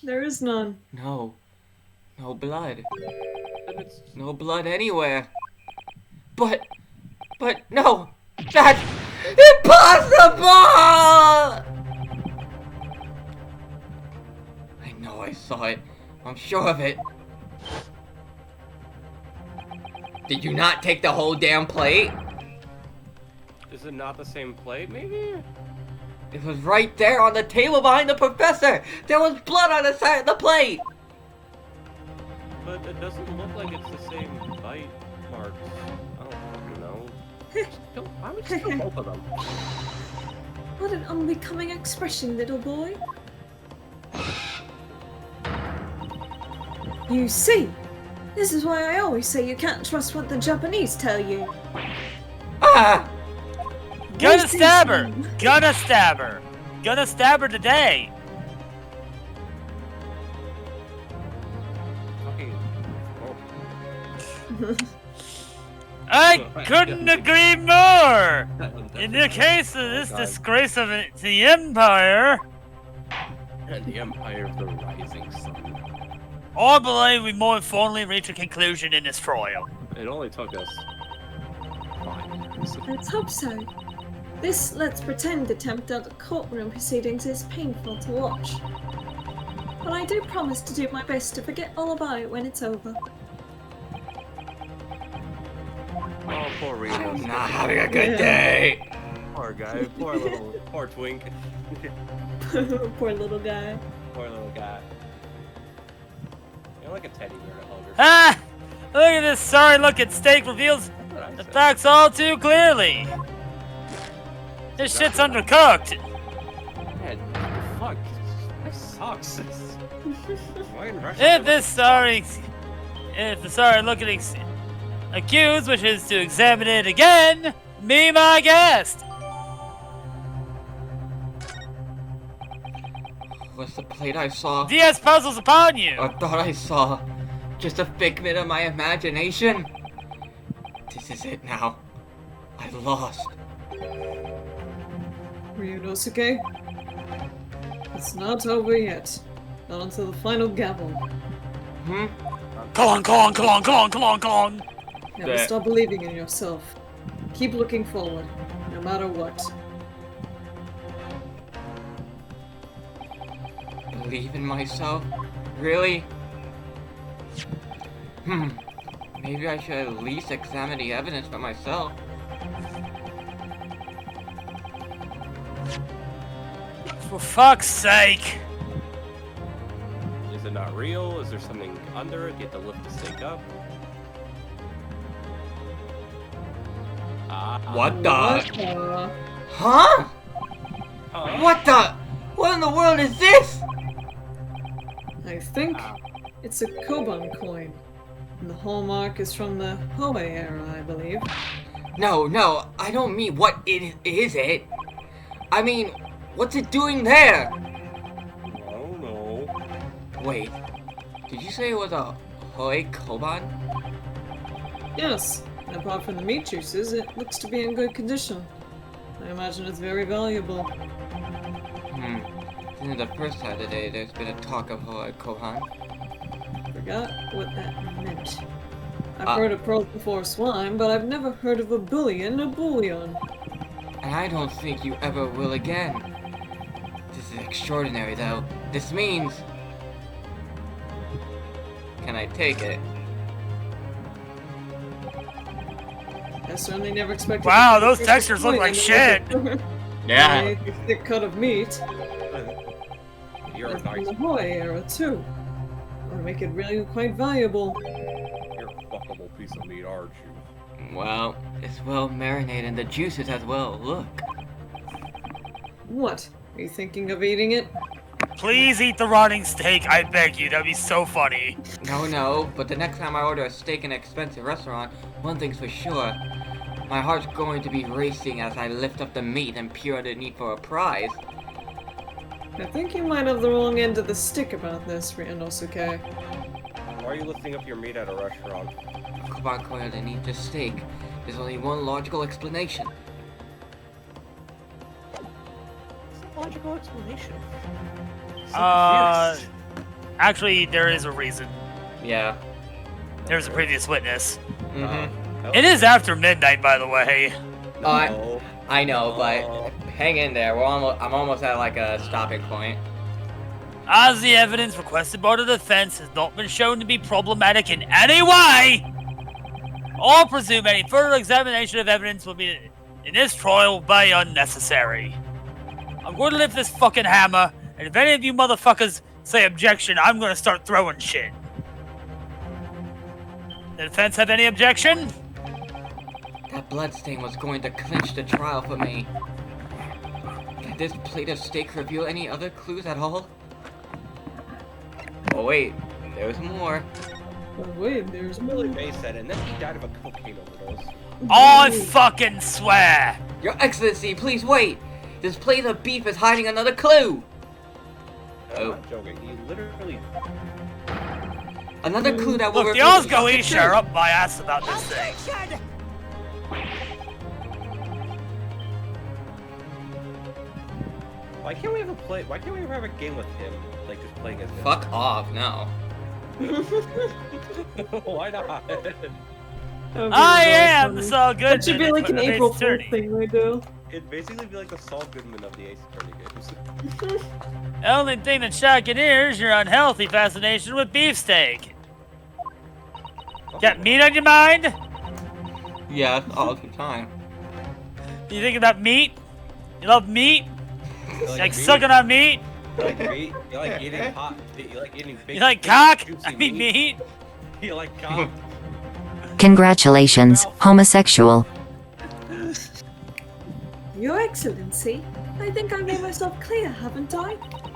There is none. No. No blood. It's No blood anywhere. But no. That's impossible! I know I saw it. I'm sure of it. Did you not take the whole damn plate? Is it not the same plate, maybe? It was right there on the table behind the professor! There was blood on the side of the plate! But it doesn't look like it's the same bite marks. I don't fucking know. I would just kill both of them. What an unbecoming expression, little boy. You see, this is why I always say you can't trust what the Japanese tell you. Ah! Ah! Gonna stab her! Gonna stab her! Gonna stab her today! Fucking. Oh. I couldn't agree more! In the case of this disgrace of the Empire, And the Empire of the Rising Sun. I believe we more formally reach a conclusion in this trial. It only took us 5 minutes. Let's hope so. This let's pretend attempt at courtroom proceedings is painful to watch. But I do promise to do my best to forget all about it when it's over. Oh, poor Reno. I'm not having a good day. Poor guy. Poor twink. Poor little guy. Poor little guy. You're like a teddy bear to hug. Ah! Look at this sorry looking steak reveals That's what I the said. facts all too clearly. This shit's undercooked. Man, fuck. This sucks. Why in Russia? If the sorry looking accused wishes to examine it again, be my guest. Was the plate I saw, DS puzzles upon you. or thought I saw, just a figment of my imagination? This is it now. I've lost. Ryunosuke? It's not over yet. Not until the final gavel. Hmm? Come on. Never That- stop believing in yourself. Keep looking forward, no matter what. Believe in myself? Really? Maybe I should at least examine the evidence for myself. For fuck's sake. Is it not real? Is there something under it? Do you have to lift the stake up? What the? What? Huh? What the? What in the world is this? I think it's a Koban coin. And the hallmark is from the Hoei era, I believe. No, I don't mean what is it. I mean, what's it doing there? I don't know. Wait, did you say it was a Hoi Koban? Yes, and apart from the meat juices, it looks to be in good condition. I imagine it's very valuable. This is the first time today there's been a talk of Hoi Koban. Forgot what that meant. I've heard of pearls before swine, but I've never heard of a bullion. And I don't think you ever will again. This is extraordinary, though. This means... Can I take it? I certainly never expected. Wow, to those see a textures look coin like in shit. A thick cut of meat. You're a And from nice. the Hoei era too. Would make it really quite valuable. You're a fuckable piece of meat, aren't you? Well, it's well marinated in the juices as well. Look. What? Are you thinking of eating it? Please eat the rotting steak, I beg you. That'd be so funny. No, but the next time I order a steak in an expensive restaurant, one thing's for sure. My heart's going to be racing as I lift up the meat and peer underneath for a prize. I think you might have the wrong end of the stick about this, Ryunosuke. Why are you lifting up your meat at a restaurant? A Koban coin underneath the steak. There's only one logical explanation. It's a logical explanation. Actually, there is a reason. Yeah. There's a previous witness. Mm-hmm. It is after midnight, by the way. No. I know, but No. hang in there. I'm almost at like a stopping point. As the evidence requested by the defense has not been shown to be problematic in any way, I presume any further examination of evidence will be in this trial will be unnecessary. I'm going to lift this fucking hammer, and if any of you motherfuckers say objection, I'm going to start throwing shit. The defense have any objection? That bloodstain was going to clinch the trial for me. Can this plate of steak reveal any other clues at all? Oh wait, there's more. But wait, there's Billy more. May said it, and then he died of a cocaine overdose. I fucking swear! Your Excellency, please wait! This place of beef is hiding another clue! I'm not joking. He literally. Another clue that will Look, the reveal Osgo Isha are up my ass about this thing. Objection! Why can't we have a play? Why can't we ever have a game with him? Like just playing as him. Fuck off, no. Why not? I am the Saul Goodman. That should be like an of Ace April Fool Attorney. thing we do. It'd basically be like the Saul Goodman of the Ace Attorney games. The only thing that's shocking here is your unhealthy fascination with beefsteak. Got meat on your mind? Yeah, all the time. You think about meat? You love meat? You You like meat? sucking on meat? You like meat? You like eating hot? You like eating big? You like big, cock? juicy I mean meat? You like cock? Congratulations, homosexual. Your Excellency, I think I made myself clear, haven't I?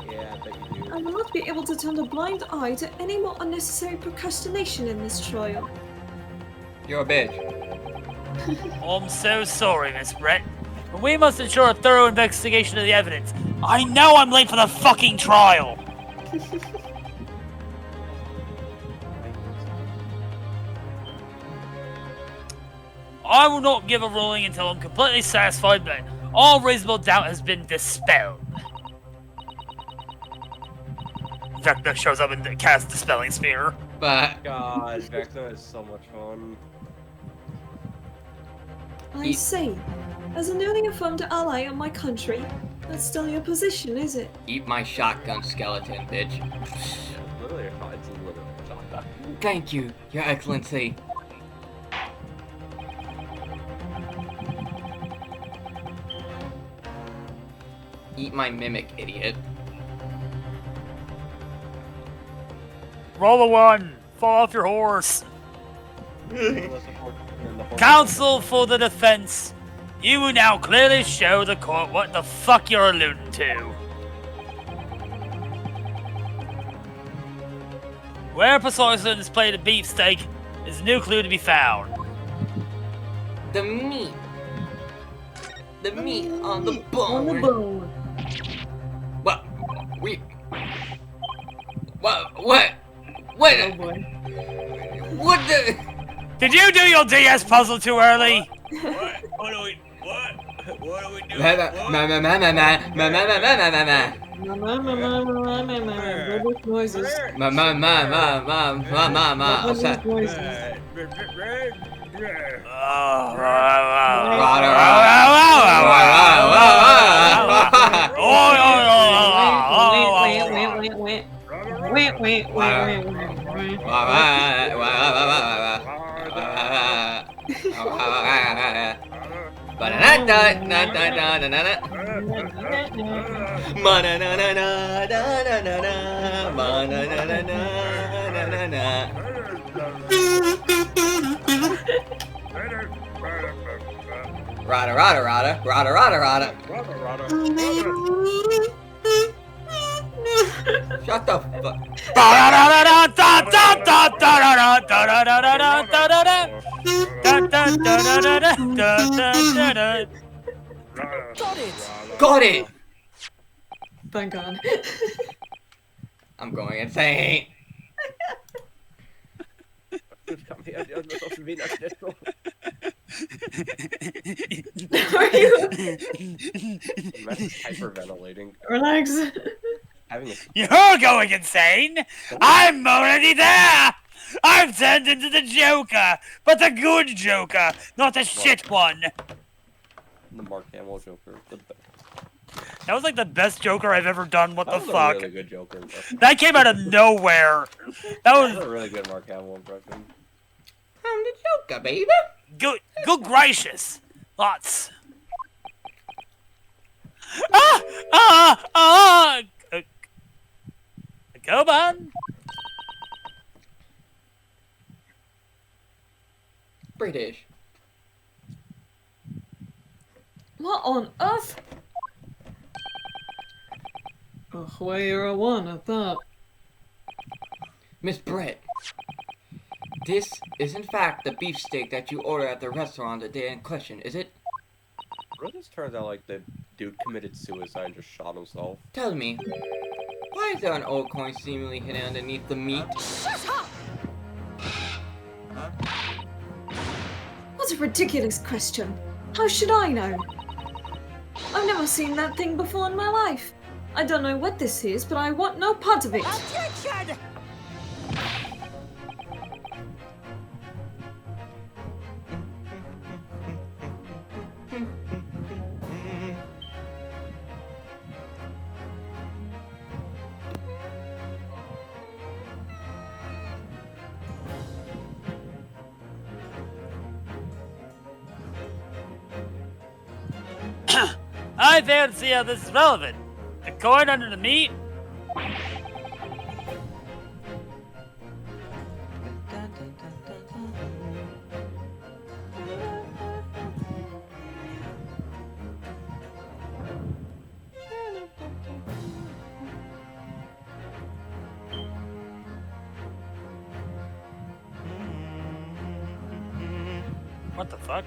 Yeah, I bet you do. I will not be able to turn a blind eye to any more unnecessary procrastination in this trial. You're a bitch. Oh, I'm so sorry, Miss Brett. But we must ensure a thorough investigation of the evidence. I know I'm late for the fucking trial! I will not give a ruling until I'm completely satisfied that all reasonable doubt has been dispelled. Vecna shows up and casts Dispelling Sphere. But God, Vecna is so much fun. I see. As a newly affirmed ally of my country, that's still your position, is it? eat my shotgun skeleton, bitch. It's literally a shotgun. Thank you, Your Excellency. Eat my mimic, idiot. Roll a 1. Fall off your horse. Counsel for the defense. You will now clearly show the court what the fuck you're alluding to. Where precisely on this plate of beefsteak is a new clue to be found? The meat. The meat on the On the bone. bone. What? We. What? What? Oh boy. What the? Did you do your DS puzzle too early? What do we do? British noises. British noises. Rada. Shut the fuck. Got it! Thank God. I'm going insane. Are you? Hyperventilating. Relax. Having a You're going insane! I'm already there! I've turned into the Joker, but the good Joker, not the shit one. the Mark Hamill Joker. The best. That was like the best Joker I've ever done. What That the was fuck? a really good Joker impression. That came out of nowhere. That That was was a really good Mark Hamill impression. I'm the Joker, baby. good. Good gracious, lots. Go on. British. What on earth? Oh, well, you're a one at that. Miss Brett. This is in fact the beefsteak that you ordered at the restaurant the day in question, is it? What if this turns out like the dude committed suicide and just shot himself? Tell me, why is there an old coin seemingly hidden underneath the meat? Shut up! What a ridiculous question. How should I know? I've never seen that thing before in my life. I don't know what this is, but I want no part of it. Objection! I fail to see how this is relevant. The coin under the meat? What the fuck?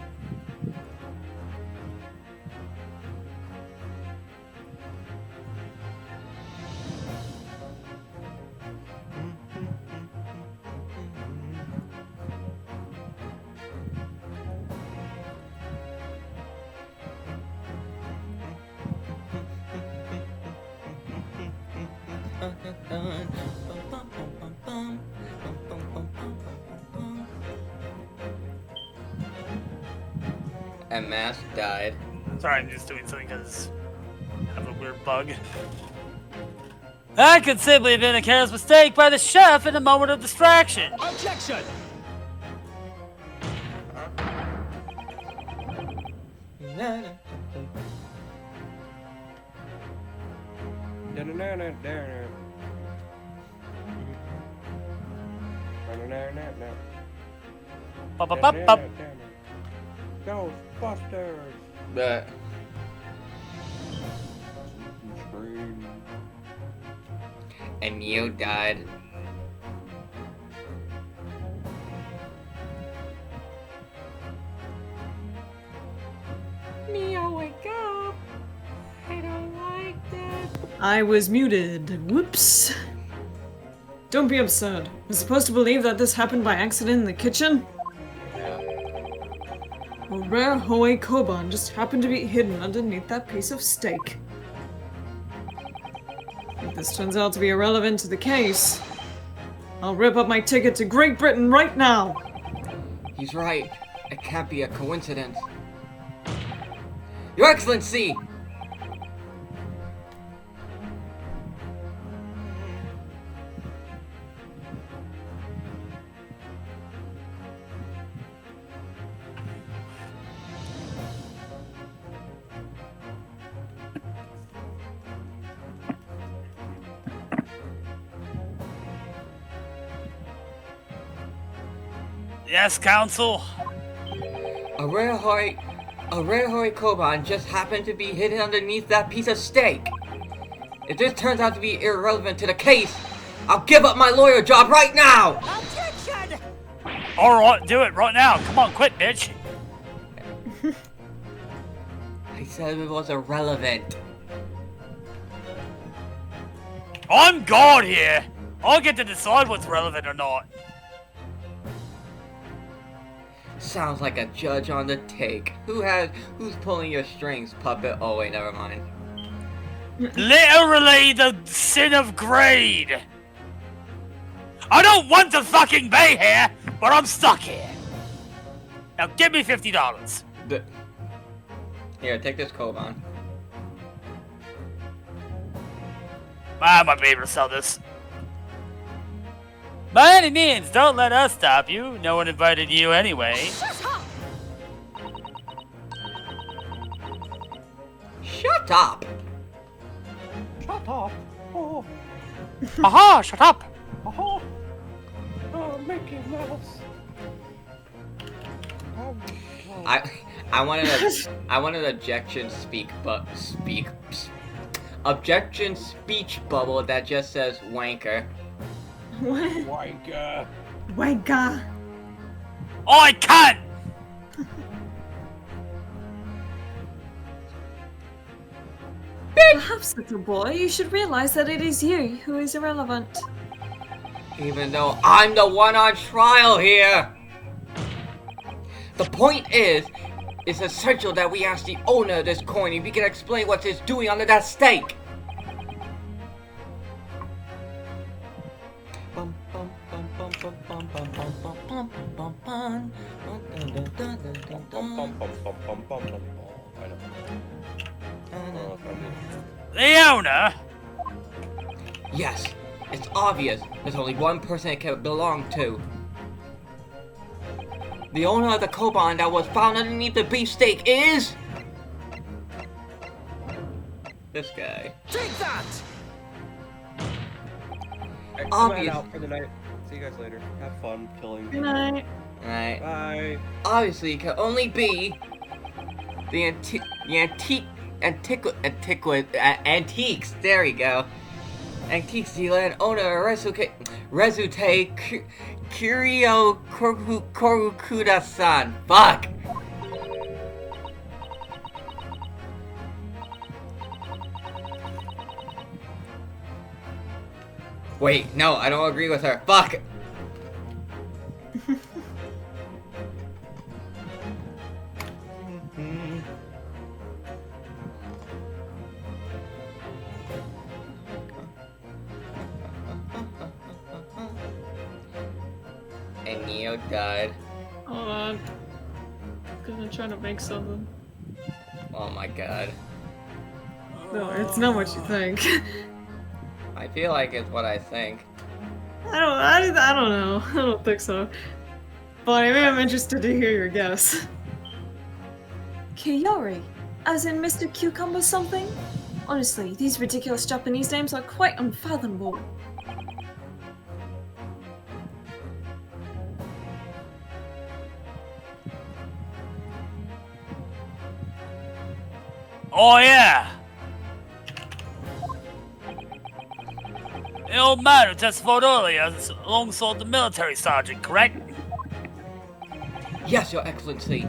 A mask died. Sorry, I'm just doing something because I have a weird bug. That could simply have been a careless mistake by the chef in a moment of distraction. Objection! Ba-ba-ba-ba. Ghostbusters! But and you died. Neo, wake up! I don't like that. I was muted. Whoops. Don't be absurd. I'm supposed to believe that this happened by accident in the kitchen? A rare Hoei Koban just happened to be hidden underneath that piece of steak. If this turns out to be irrelevant to the case, I'll rip up my ticket to Great Britain right now! He's right. It can't be a coincidence. Your Excellency! Yes, Counsel? A rare Hoei Koban just happened to be hidden underneath that piece of steak. If this turns out to be irrelevant to the case, I'll give up my lawyer job right now! Objection! Alright, do it right now. Come on, quit, bitch. I said it was irrelevant. I'm God here. I'll get to decide what's relevant or not. Sounds like a judge on the take. Who's pulling your strings, puppet? Oh wait, never mind. Literally the sin of greed. I don't want to fucking be here, but I'm stuck here. Now give me $50. Here, take this Koban. I might be able to sell this. By any means, don't let us stop you. No one invited you anyway. Shut up! Shut up! Shut up! Oh, Aha, shut up. oh, oh, Mickey Mouse! I wanted objection objection speech bubble that just says wanker. What? Wanker! Wanker! I can't! Perhaps, little boy, you should realize that it is you who is irrelevant. Even though I'm the one on trial here. The point is, it's essential that we ask the owner of this coin if he can explain what he's doing under that stake. The owner? Yes, it's obvious. There's only one person it can belong to. The owner of the koban that was found underneath the beefsteak is... this guy. Take that! I'm Obvious. out for the night. See you guys later. Have fun killing. Good night. Right. Bye. Obviously, it can only be the antiques. There we go. Antiques dealer and owner of Rezute Kurio Korukuda-san. Fuck. Wait, no, I don't agree with her. Fuck. And Neo died. Hold on. Gonna try to make something. Oh my god. No, it's not what you think. I feel like it's what I think. I don't know. I don't think so. But I am interested to hear your guess. Kiyori? As in Mr. Cucumber something? Honestly, these ridiculous Japanese names are quite unfathomable. Oh yeah! The old man who testified earlier is alongside the military sergeant, correct? Yes, Your Excellency.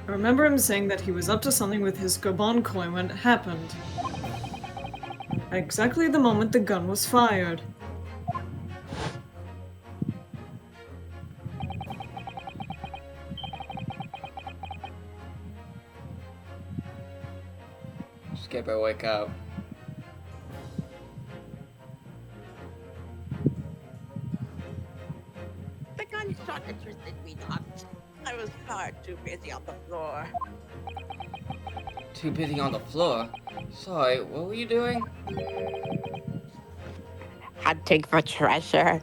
I remember him saying that he was up to something with his Goban coin when it happened. At exactly the moment the gun was fired. Skipper, wake up. The gunshot interested me not. I was far too busy on the floor. Too busy on the floor. Sorry, what were you doing? Hunting for treasure.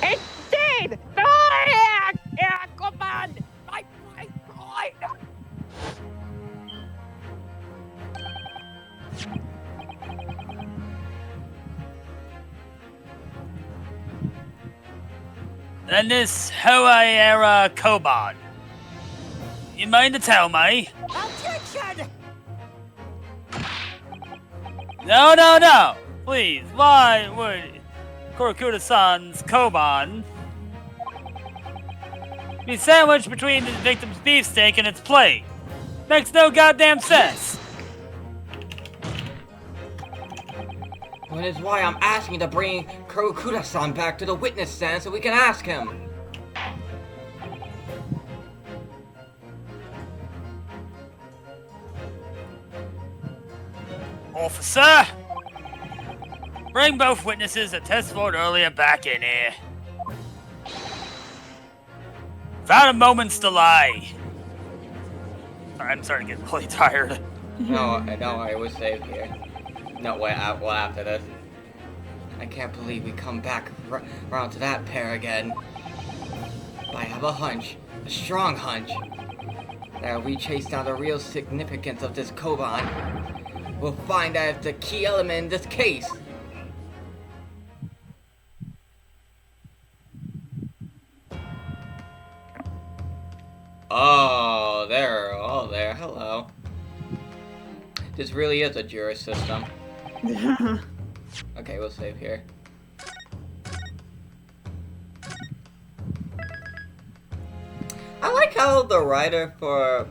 It's dead! No! Yeah, come on! My coin! And this Hoei era Koban. You mean to tell me? Objection! No. Please, why would Korokuda-san's Koban be sandwiched between the victim's beefsteak and its plate? Makes no goddamn sense. That is why I'm asking to bring Kurokuda-san back to the witness stand so we can ask him. Officer! Bring both witnesses that testified earlier back in here. Without a moment's delay. Sorry, I'm starting to get really tired. No, I was safe here. No, wait, well, after this. I can't believe we come back around to that pair again. But I have a hunch, a strong hunch, Now we chase down the real significance of this Koban. We'll find out if the key element in this case. Oh, there, hello. This really is a jury system. Okay, we'll save here. I like how the writer for